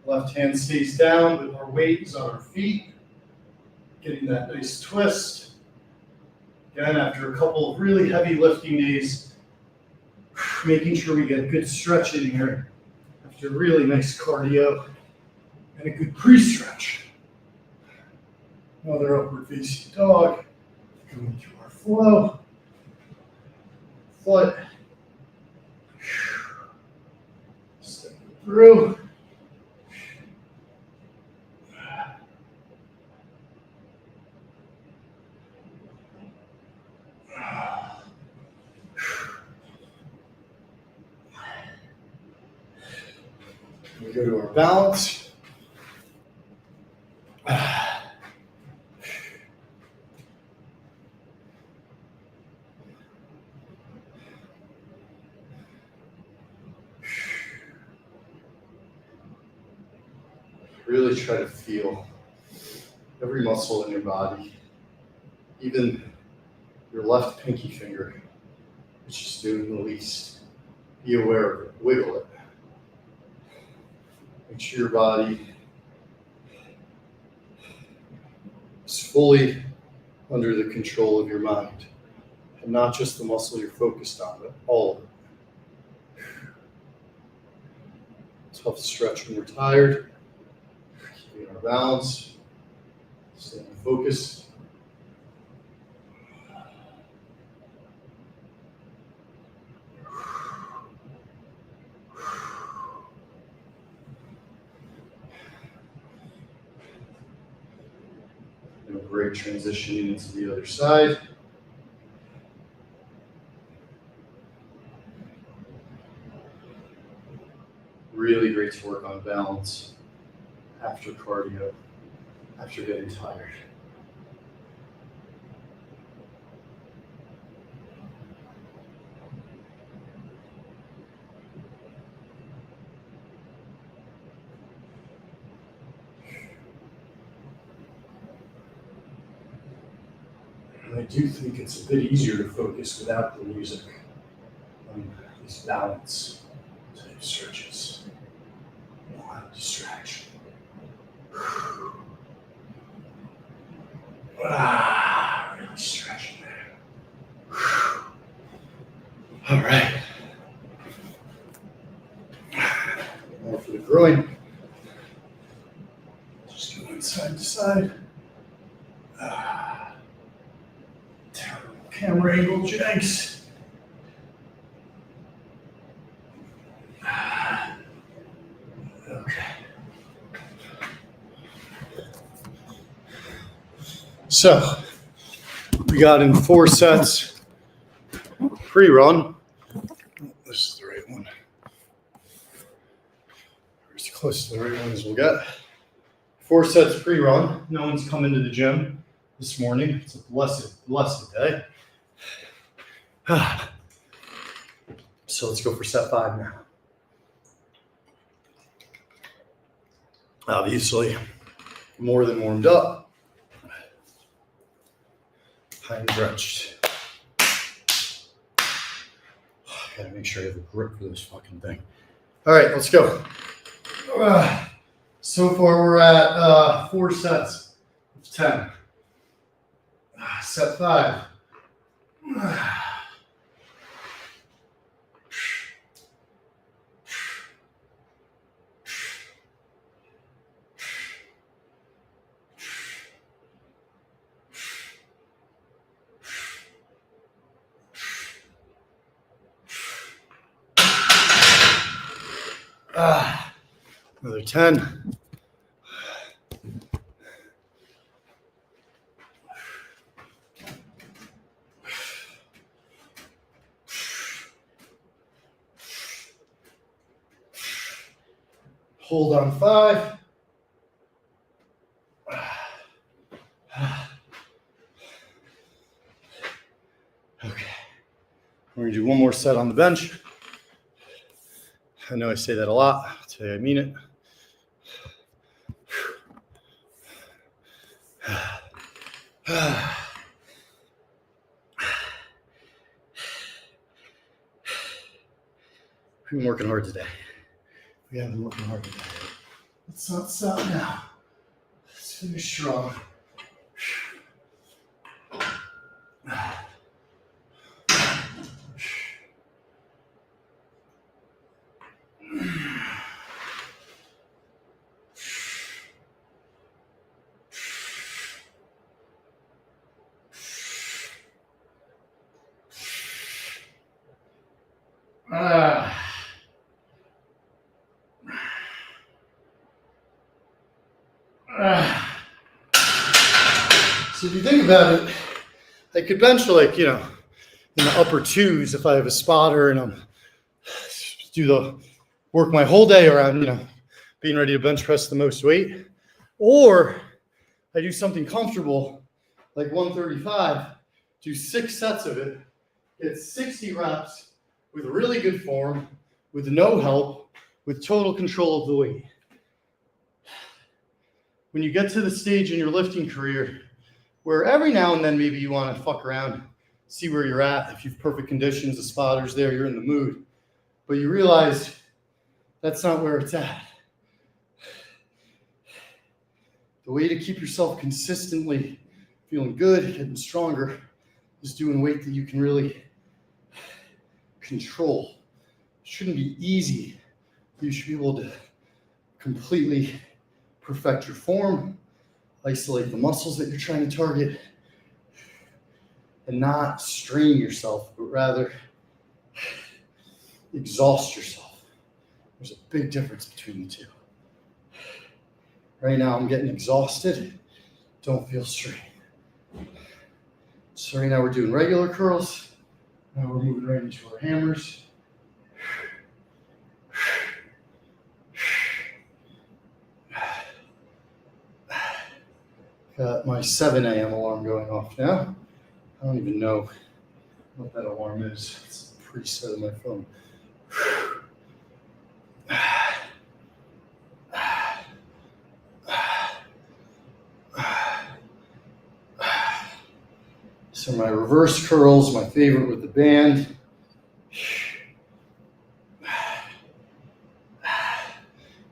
Left hand stays down, but our weight is on our feet. Getting that nice twist. Again, after a couple of really heavy lifting days, making sure we get a good stretch in here after really nice cardio. And a good pre-stretch. Another upward facing dog. Going through our flow. Foot. Stepping through. We go to our balance. Really try to feel every muscle in your body, even your left pinky finger, which is doing the least. Be aware of it, wiggle it. Make sure your body is fully under the control of your mind, and not just the muscle you're focused on, but all of it. Tough stretch when we're tired. Keeping our balance, staying focused. And a great transition into the other side. Really great to work on balance after cardio, after getting tired. And I do think it's a bit easier to focus without the music on these balance type stretches. A lot of distraction. Really stretching there. All right. Now for the groin. Just going side to side. Terrible camera angle jigs. Okay. So, we got in 4 sets pre-run. This is the right one. As close to the right one as we'll get. 4 sets pre-run. No one's come into the gym this morning. It's a blessed day. So let's go for set 5 now. Obviously, more than warmed up. High and stretched. Gotta make sure I have a grip for this fucking thing. All right, let's go. So far, we're at 4 sets of 10. Set 5. Another 10. Hold on 5. Okay. We're going to do one more set on the bench. I know I say that a lot. Today I mean it. We've been working hard today. We have been working hard today. Let's not stop now. Let's finish strong. So if you think about it, I could bench like, in the upper 2s if I have a spotter and I'm work my whole day around, being ready to bench press the most weight. Or I do something comfortable like 135, do 6 sets of it, get 60 reps with really good form, with no help, with total control of the weight. When you get to the stage in your lifting career where every now and then maybe you want to fuck around, see where you're at, if you've perfect conditions, the spotter's there, you're in the mood, but you realize that's not where it's at. The way to keep yourself consistently feeling good, getting stronger, is doing weight that you can really control. It shouldn't be easy. You should be able to completely perfect your form, isolate the muscles that you're trying to target, and not strain yourself, but rather exhaust yourself. There's a big difference between the two. Right now, I'm getting exhausted. Don't feel strained. So right now we're doing regular curls. Now we're moving right into our hammers. Got my 7 a.m. alarm going off now. I don't even know what that alarm is. It's a preset on my phone. So my reverse curls, my favorite with the band.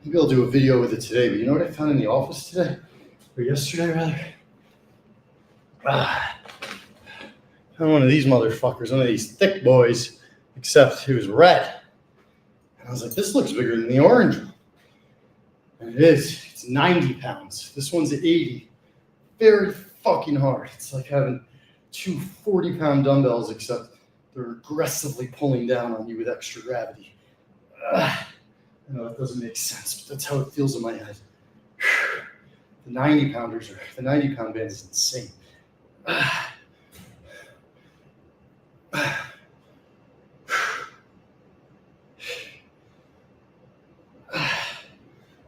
Maybe I'll do a video with it today, but you know what I found in the office today? Or yesterday, rather? Found one of these motherfuckers, one of these thick boys, except it was red. And I was like, this looks bigger than the orange one. And it is. It's 90 pounds. This one's 80. Very fucking hard. It's like having 2 40-pound dumbbells, except they're aggressively pulling down on you with extra gravity. I know it doesn't make sense, but that's how it feels in my head. The 90-pound band is insane.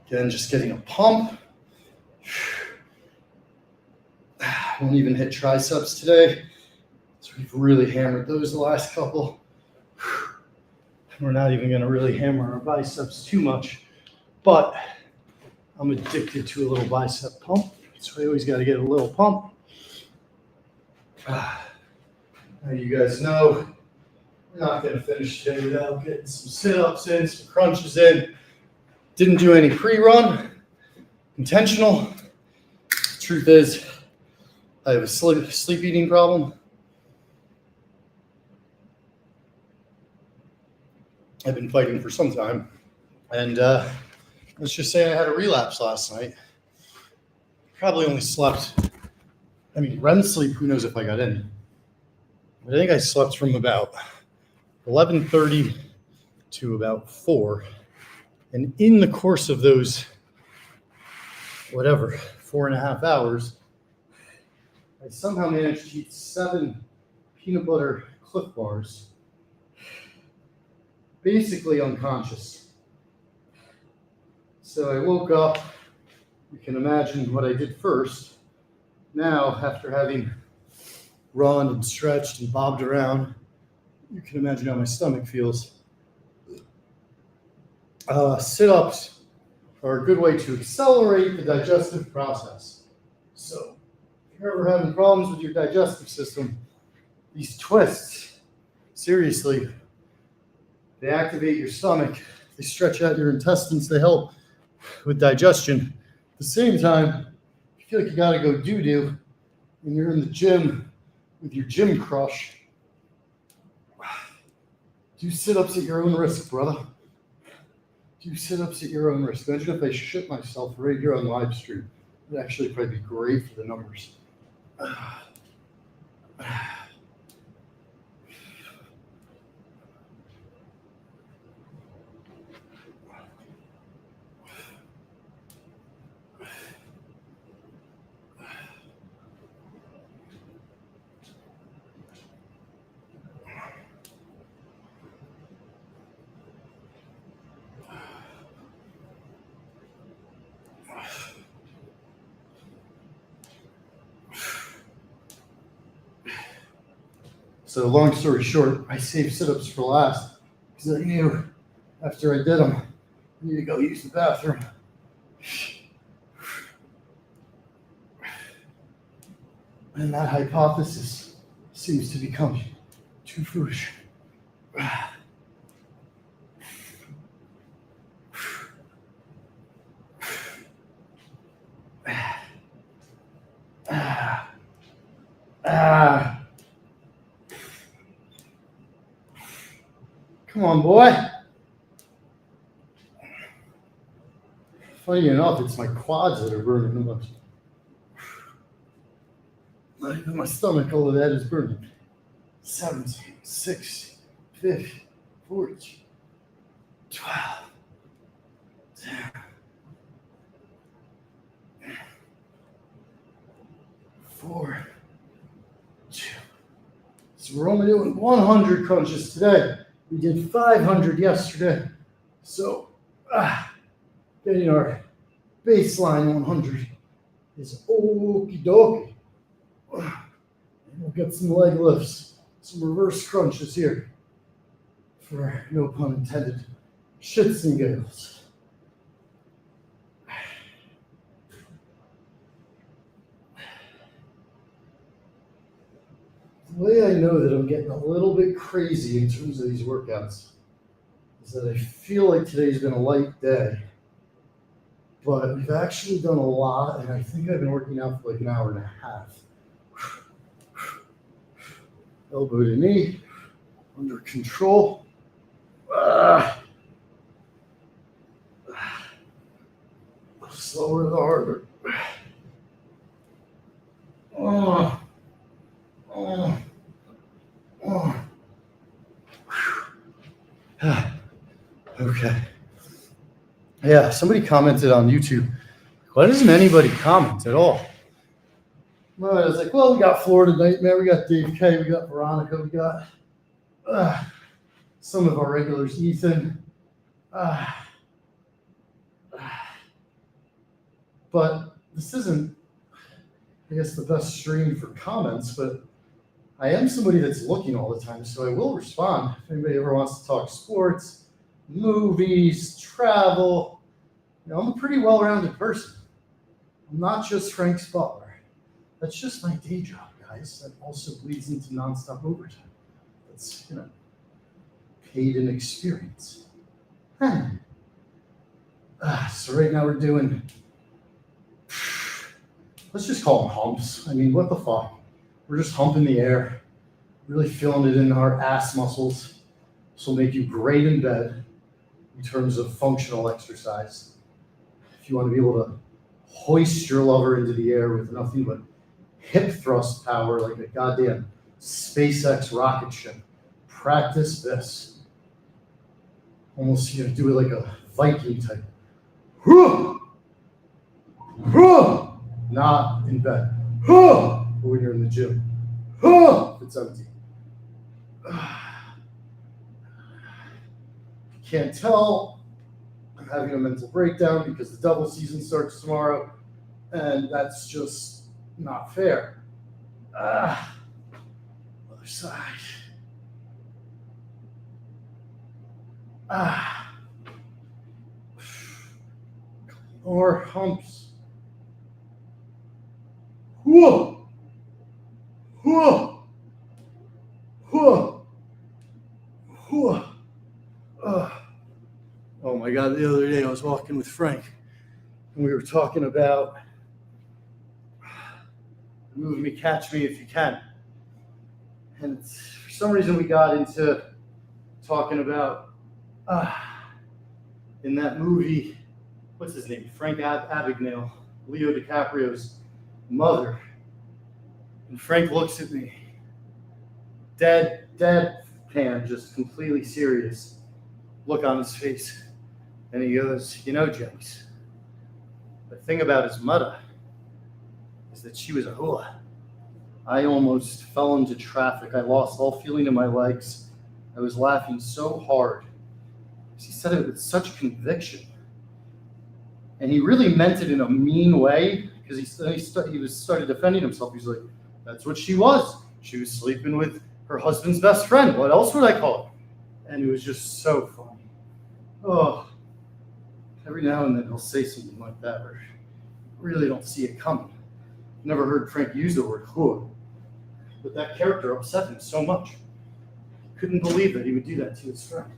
Again, just getting a pump. Won't even hit triceps today. So we've really hammered those the last couple. We're not even going to really hammer our biceps too much, but I'm addicted to a little bicep pump. So I always got to get a little pump. Now you guys know we're not going to finish today without getting some sit-ups in, some crunches in. Didn't do any pre-run, intentional. Truth is, I have a sleep eating problem. I've been fighting for some time. And let's just say I had a relapse last night. Probably only slept, REM sleep, who knows if I got in. But I think I slept from about 11:30 to about 4. And in the course of those, 4.5 hours, I somehow managed to eat 7 peanut butter Clif Bars, basically unconscious. So I woke up. You can imagine what I did first. Now, after having run and stretched and bobbed around, you can imagine how my stomach feels. Sit-ups are a good way to accelerate the digestive process. So if you're ever having problems with your digestive system, these twists, seriously, they activate your stomach, they stretch out your intestines, they help with digestion. At the same time, if you feel like you gotta go doo-doo and you're in the gym with your gym crush, do sit-ups at your own risk, brother. Do sit-ups at your own risk. Imagine if I shit myself right here on live stream. It would actually probably be great for the numbers. So long story short, I saved sit-ups for last because I knew after I did them, I need to go use the bathroom. And that hypothesis seems to become too foolish. Come on, boy. Funny enough, it's my quads that are burning the most. Not even my stomach, all of that is burning. 17, 16, 15, 14, 12, 10, 4, 2. So we're only doing 100 crunches today. We did 500 yesterday. So getting our baseline 100 is okie dokie. And we'll get some leg lifts, some reverse crunches here for, no pun intended, shits and giggles. The way I know that I'm getting a little bit crazy in terms of these workouts is that I feel like today's been a light day, but we've actually done a lot, and I think I've been working out for like an hour and a half. Elbow to knee, under control. Slower the harder. Okay. Yeah, somebody commented on YouTube. Why doesn't anybody comment at all? Well, I was like, well, we got Florida Nightmare, we got Dave K, we got Veronica, we got some of our regulars, Ethan. But this isn't, I guess, the best stream for comments, but I am somebody that's looking all the time, so I will respond. If anybody ever wants to talk sports, movies, travel, I'm a pretty well-rounded person. I'm not just Frank Butler. That's just my day job, guys. That also bleeds into nonstop overtime. That's, paid in experience. So right now we're doing, let's just call them humps. I mean, what the fuck? We're just humping the air, really feeling it in our ass muscles. This will make you great in bed in terms of functional exercise. If you want to be able to hoist your lover into the air with nothing but hip thrust power like a goddamn SpaceX rocket ship, practice this. Almost, do it like a Viking type. Not in bed. But when you're in the gym. If it's empty. Can't tell. I'm having a mental breakdown because the double season starts tomorrow, and that's just not fair. Other side. More humps. Oh my God, the other day I was walking with Frank and we were talking about the movie Catch Me If You Can. And for some reason we got into talking about in that movie, what's his name? Frank Abagnale, Leo DiCaprio's mother. And Frank looks at me, deadpan, just completely serious look on his face. And he goes, you know, James, the thing about his mother is that she was a hula. I almost fell into traffic. I lost all feeling in my legs. I was laughing so hard. He said it with such conviction. And he really meant it in a mean way because he started defending himself. He's like, that's what she was. She was sleeping with her husband's best friend. What else would I call it? And it was just so funny. Oh, every now and then he'll say something like that where I really don't see it coming. Never heard Frank use the word hula. But that character upset him so much. He couldn't believe that he would do that to his friend.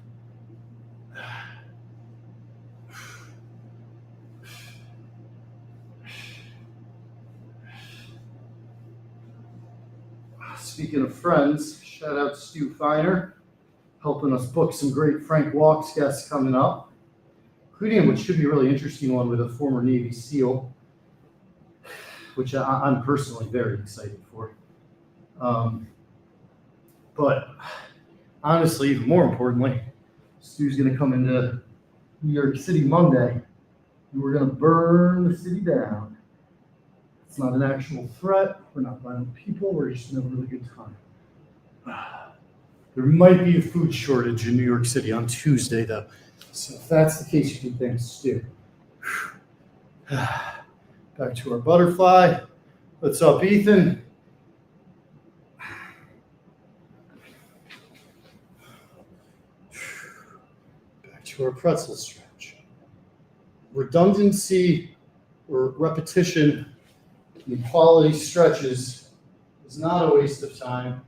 Speaking of friends, shout out to Stu Feiner, helping us book some great Frank Walks guests coming up, including what should be a really interesting one with a former Navy SEAL, which I'm personally very excited for. But honestly, even more importantly, Stu's going to come into New York City Monday, and we're going to burn the city down. It's not an actual threat. We're not violent people. We're just having a really good time. There might be a food shortage in New York City on Tuesday, though. So if that's the case, you can thank Stu. Back to our butterfly. What's up, Ethan? Back to our pretzel stretch. Redundancy or repetition in quality stretches is not a waste of time,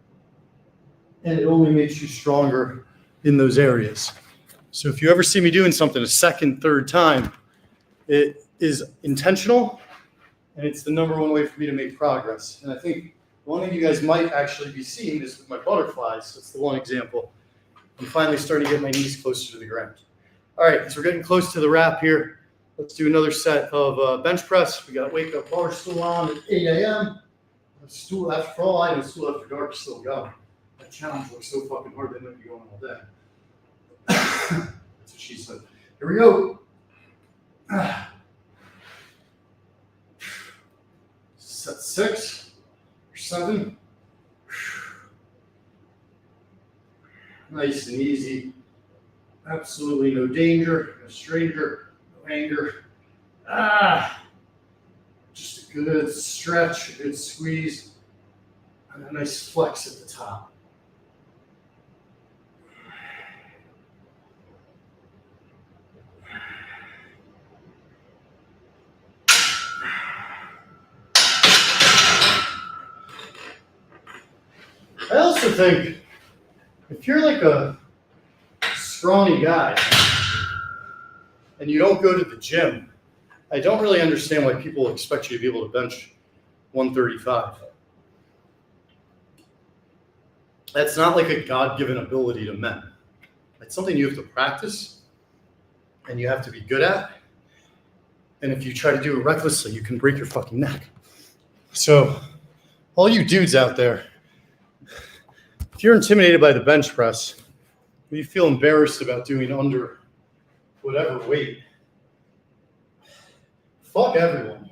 and it only makes you stronger in those areas. So if you ever see me doing something a second, third time, it is intentional, and it's the number one way for me to make progress. And I think one thing you guys might actually be seeing is with my butterflies. That's the one example. I'm finally starting to get my knees closer to the ground. All right, so we're getting close to the wrap here. Let's do another set of bench press. We got wake up bar stool on at 8 a.m. Stool after, for all I know, stool after dark is still going. That challenge looks so fucking hard, they might be going all day. That's what she said. Here we go. Set 6 or 7. Nice and easy. Absolutely no danger, no stranger, no anger. Just a good stretch, a good squeeze, and a nice flex at the top. I also think if you're like a scrawny guy and you don't go to the gym, I don't really understand why people expect you to be able to bench 135. That's not like a God-given ability to men. It's something you have to practice and you have to be good at. And if you try to do it recklessly, you can break your fucking neck. So all you dudes out there, if you're intimidated by the bench press, or you feel embarrassed about doing under whatever weight. Fuck everyone.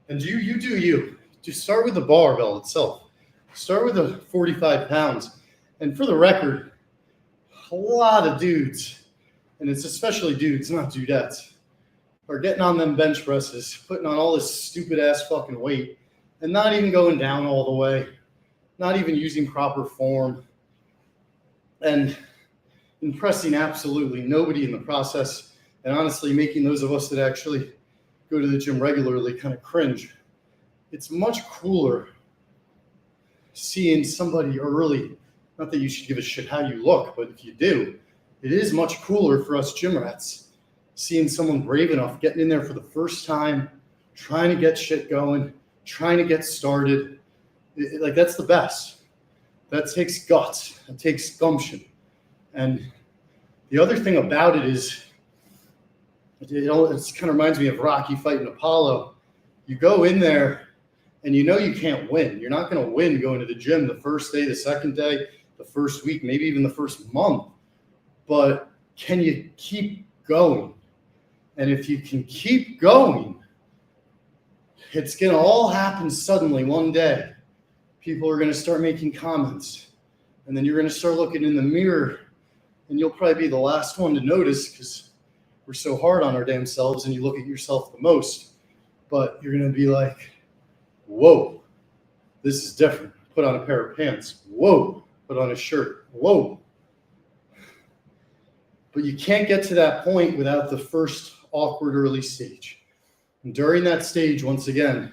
And you do you. Just start with the barbell itself. Start with the 45 pounds. And for the record, a lot of dudes, and it's especially dudes, not dudettes, are getting on them bench presses, putting on all this stupid ass fucking weight, and not even going down all the way, not even using proper form, and impressing absolutely nobody in the process, and honestly making those of us that actually go to the gym regularly kind of cringe. It's much cooler seeing somebody early, not that you should give a shit how you look, but if you do, it is much cooler for us gym rats, seeing someone brave enough, getting in there for the first time, trying to get shit going, trying to get started. Like, that's the best. That takes guts. It takes gumption. And the other thing about it is, it kind of reminds me of Rocky fighting Apollo. You go in there and you know you can't win. You're not going to win going to the gym the first day, the second day, the first week, maybe even the first month. But can you keep going? And if you can keep going, it's going to all happen suddenly one day. People are going to start making comments. And then you're going to start looking in the mirror, and you'll probably be the last one to notice because we're so hard on our damn selves and you look at yourself the most. But you're going to be like, whoa, this is different. Put on a pair of pants. Whoa, put on a shirt. Whoa. But you can't get to that point without the first awkward early stage. And during that stage, once again,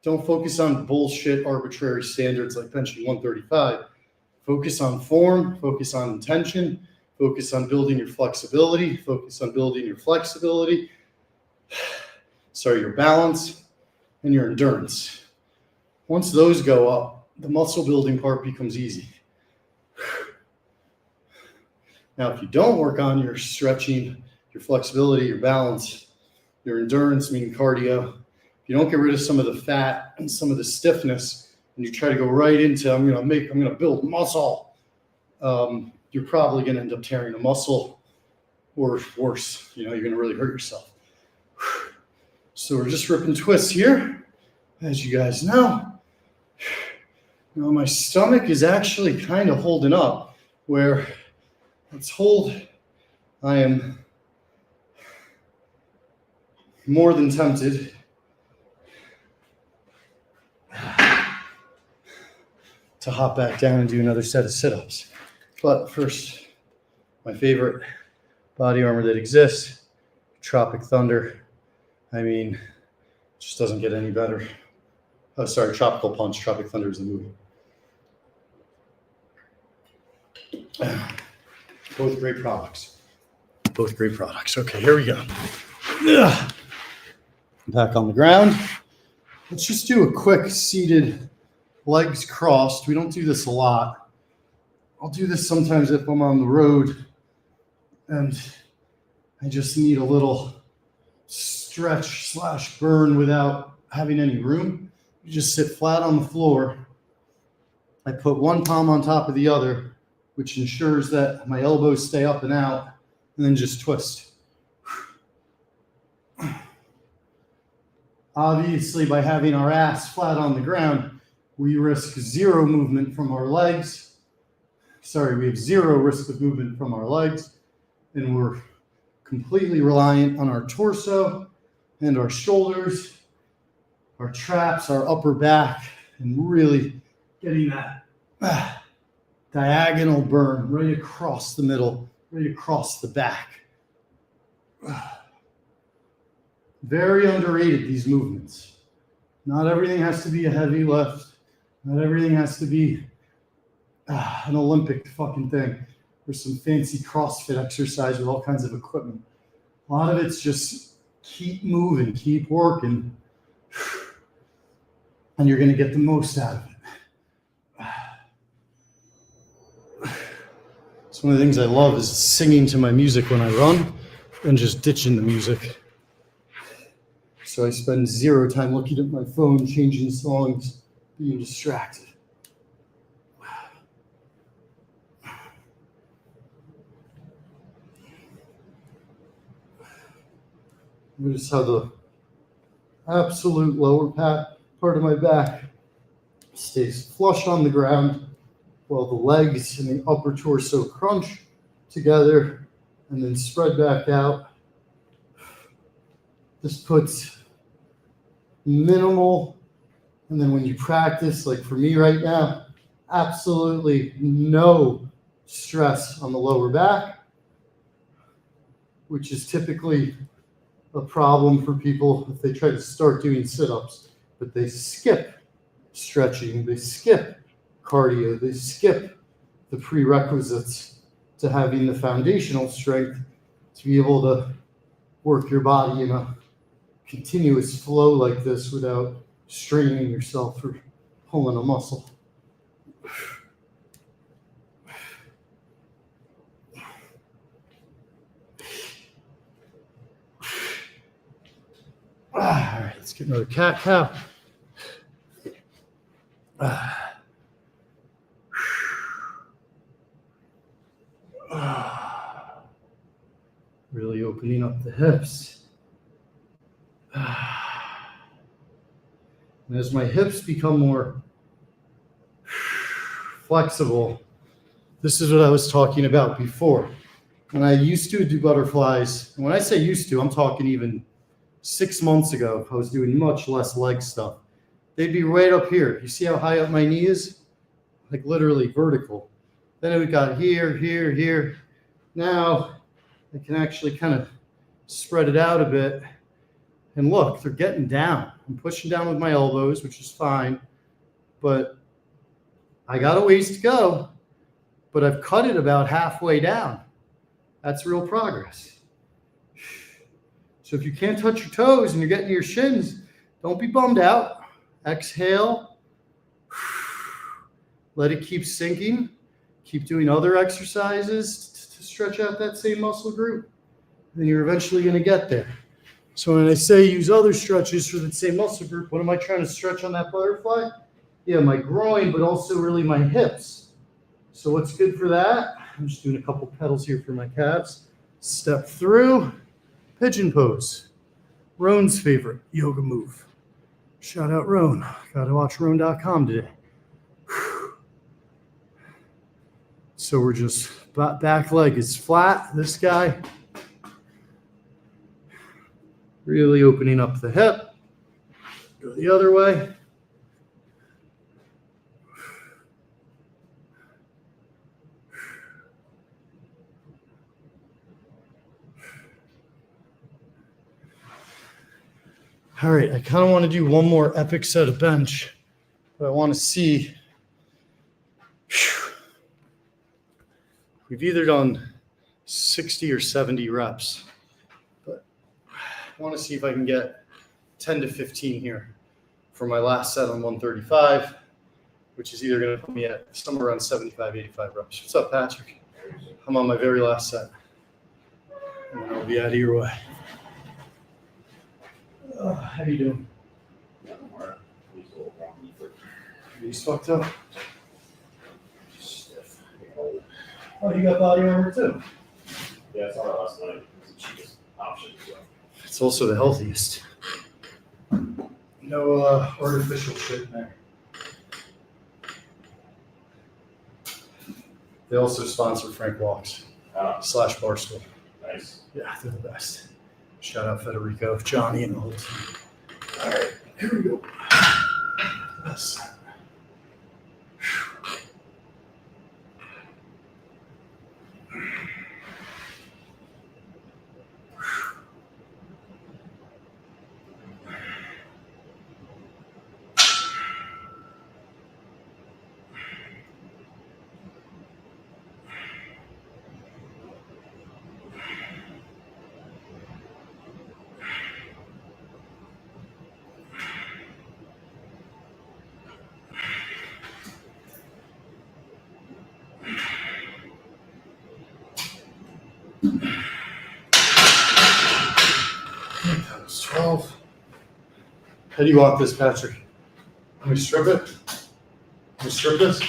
don't focus on bullshit arbitrary standards like benching 135. Focus on form, focus on intention, focus on building your flexibility, your balance, and your endurance. Once those go up, the muscle building part becomes easy. Now, if you don't work on your stretching, your flexibility, your balance, your endurance, meaning cardio, if you don't get rid of some of the fat and some of the stiffness, and you try to go right into, I'm going to build muscle, you're probably going to end up tearing a muscle, or worse, you're going to really hurt yourself. So we're just ripping twists here, as you guys know. Now my stomach is actually kind of holding up, where let's hold. I am more than tempted to hop back down and do another set of sit-ups. But first, my favorite body armor that exists, Tropic Thunder. I mean, it just doesn't get any better. Oh, sorry, Tropical Punch. Tropic Thunder is the movie. Both great products. Okay, here we go. Back on the ground. Let's just do a quick seated legs crossed. We don't do this a lot. I'll do this sometimes if I'm on the road and I just need a little stretch / burn without having any room. You just sit flat on the floor. I put one palm on top of the other, which ensures that my elbows stay up and out, and then just twist. Obviously, by having our ass flat on the ground, we risk zero movement from our legs. We have zero risk of movement from our legs, and we're completely reliant on our torso and our shoulders, our traps, our upper back, and really getting that diagonal burn right across the middle, right across the back. Very underrated, these movements. Not everything has to be a heavy lift. Not everything has to be an Olympic fucking thing or some fancy CrossFit exercise with all kinds of equipment. A lot of it's just keep moving, keep working, and you're going to get the most out of it. It's one of the things I love is singing to my music when I run and just ditching the music. So I spend zero time looking at my phone, changing songs, being distracted. Notice how the absolute lower part of my back stays flush on the ground while the legs and the upper torso crunch together and then spread back out. This puts minimal, and then when you practice, like for me right now, absolutely no stress on the lower back, which is typically a problem for people if they try to start doing sit-ups, but they skip stretching, they skip cardio, they skip the prerequisites to having the foundational strength to be able to work your body in a continuous flow like this without straining yourself or pulling a muscle. All right, let's get another cat cow. Really opening up the hips. And as my hips become more flexible, this is what I was talking about before. When I used to do butterflies, and when I say used to, I'm talking even 6 months ago, I was doing much less leg stuff. They'd be right up here. You see how high up my knee is? Like literally vertical. Then we got here, here, here. Now I can actually kind of spread it out a bit. And look, they're getting down. I'm pushing down with my elbows, which is fine. But I got a ways to go. But I've cut it about halfway down. That's real progress. So if you can't touch your toes and you're getting to your shins, don't be bummed out. Exhale. Let it keep sinking. Keep doing other exercises to stretch out that same muscle group. Then you're eventually going to get there. So when I say use other stretches for the same muscle group, what am I trying to stretch on that butterfly? Yeah, my groin, but also really my hips. So what's good for that? I'm just doing a couple pedals here for my calves. Step through, pigeon pose. Roan's favorite yoga move. Shout out Roan. Got to watch Roan.com today. So we're just, back leg is flat, this guy. Really opening up the hip. Go the other way. All right, I kind of want to do one more epic set of bench, but I want to see. We've either done 60 or 70 reps, but I want to see if I can get 10 to 15 here for my last set on 135, which is either going to put me at somewhere around 75, 85 reps. What's up, Patrick? I'm on my very last set, and I'll be out of your way. How you doing? He's fucked up. Stiff. Oh, you got body armor too? Yeah, I saw that last night. It's the cheapest option. So. It's also the healthiest. No artificial shit in there. They also sponsor Frank Walks / Barstool. Nice. Yeah, they're the best. Shout out Federico, Johnny, and the whole team. All right, here we go. Yes. That was 12. How do you want this, Patrick? Let me strip it? Let me strip this?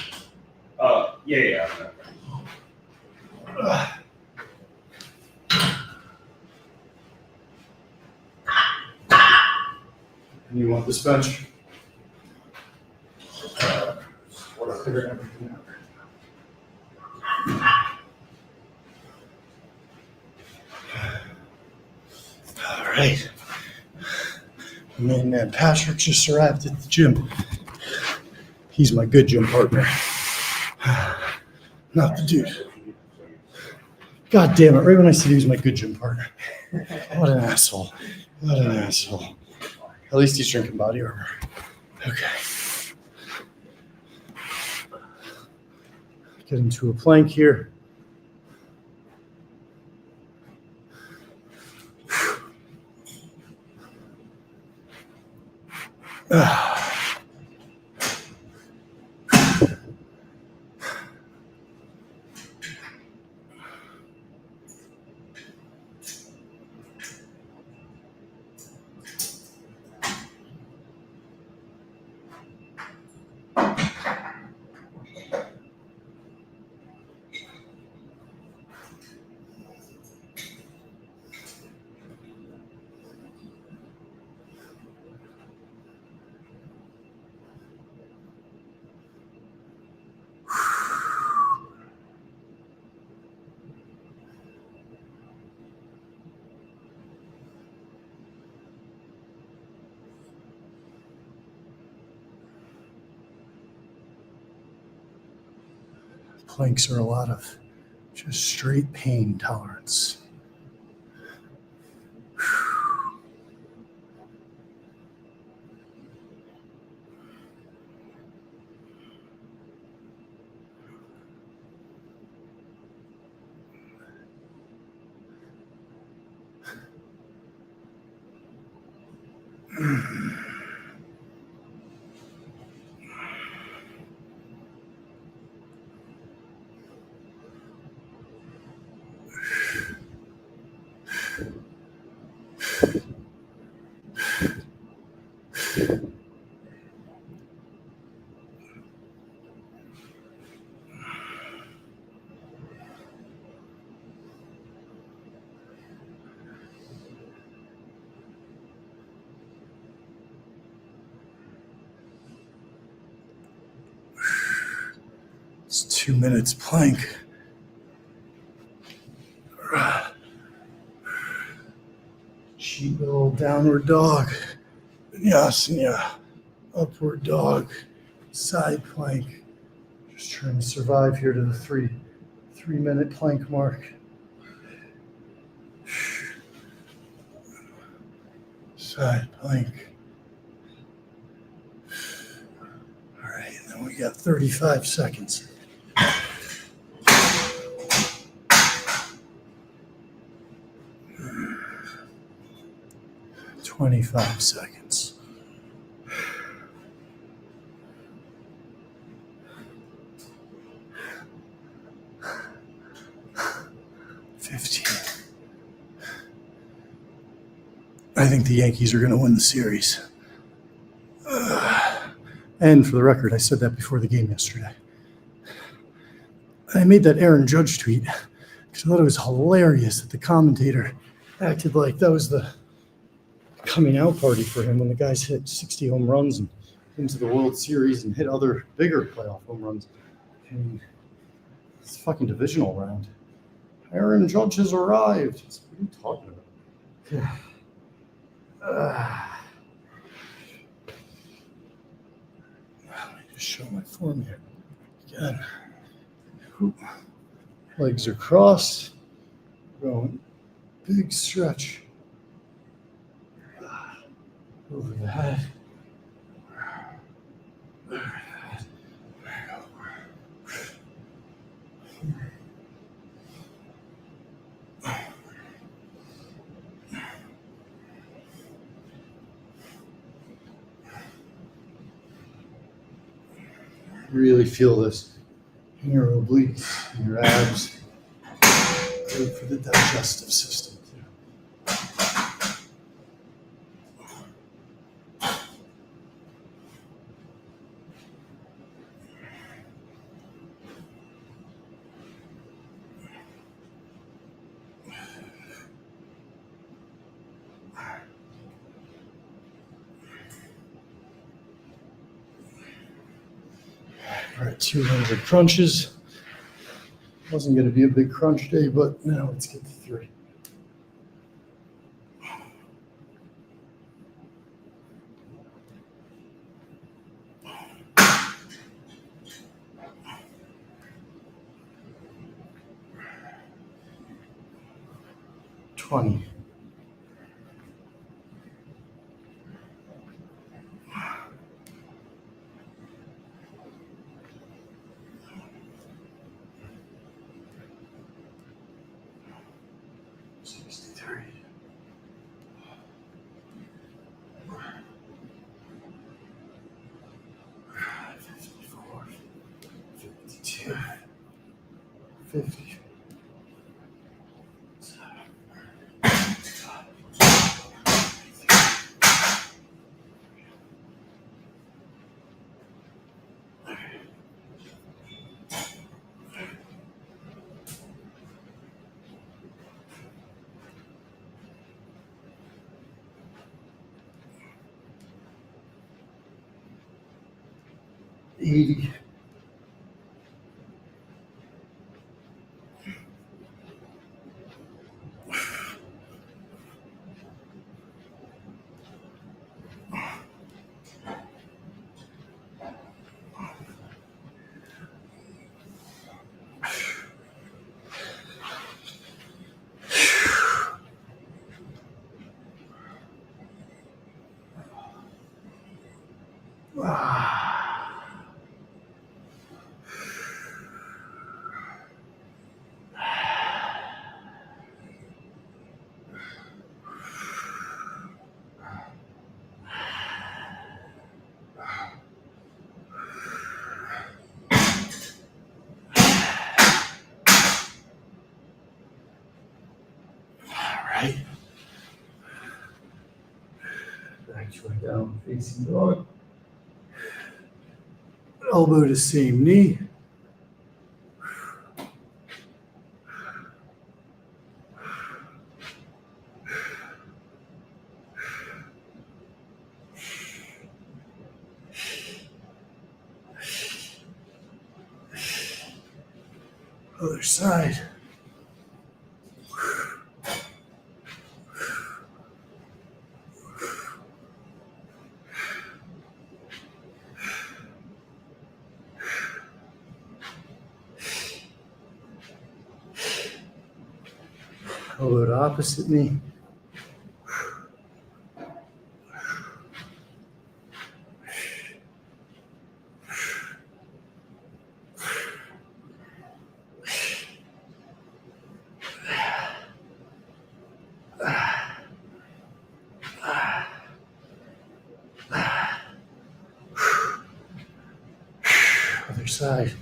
Yeah. And you want this bench? We're figuring everything out. All right. Man, Patrick just arrived at the gym. He's my good gym partner. Not the dude. God damn it, right when I said he was my good gym partner. What an asshole. What an asshole. At least he's drinking body armor. Okay. Get into a plank here. Planks are a lot of just straight pain tolerance. It's 2 minutes plank. Cheeto, downward dog. Vinyasa, upward dog. Side plank. Just trying to survive here to the 3-minute plank mark. Side plank. All right, and then we got 35 seconds. Twenty-five seconds. 15. I think the Yankees are going to win the series. And for the record, I said that before the game yesterday. I made that Aaron Judge tweet because I thought it was hilarious that the commentator acted like that was the coming out party for him when the guys hit 60 home runs and into the World Series and hit other bigger playoff home runs. I mean, it's a fucking divisional round. Aaron Judge has arrived. What are you talking about? Let me just show my form here again. Legs are crossed. Going big stretch. Over the head. Really feel this in your obliques, in your abs. Good for the digestive system too. All right, 200 crunches. Wasn't going to be a big crunch day, but now let's get to 3. $20. $52. 50. $80. Right. Back to a down facing dog. Elbow to same knee. Other side. Elbow to opposite knee. Other side.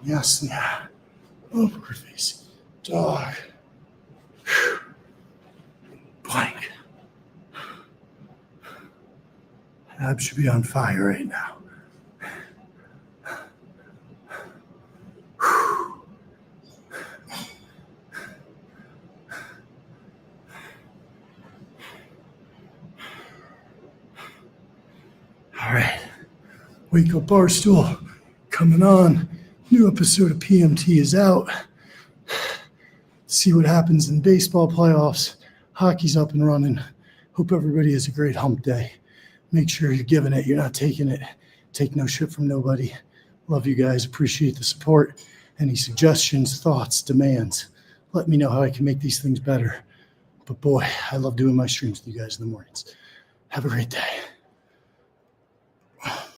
Yes, yeah. Upward facing dog. Blank. Abs should be on fire right now. All right. Wake Up Barstool coming on. New episode of PMT is out. See what happens in baseball playoffs. Hockey's up and running. Hope everybody has a great hump day. Make sure you're giving it. You're not taking it. Take no shit from nobody. Love you guys. Appreciate the support. Any suggestions, thoughts, demands, let me know how I can make these things better. But boy, I love doing my streams with you guys in the mornings. Have a great day.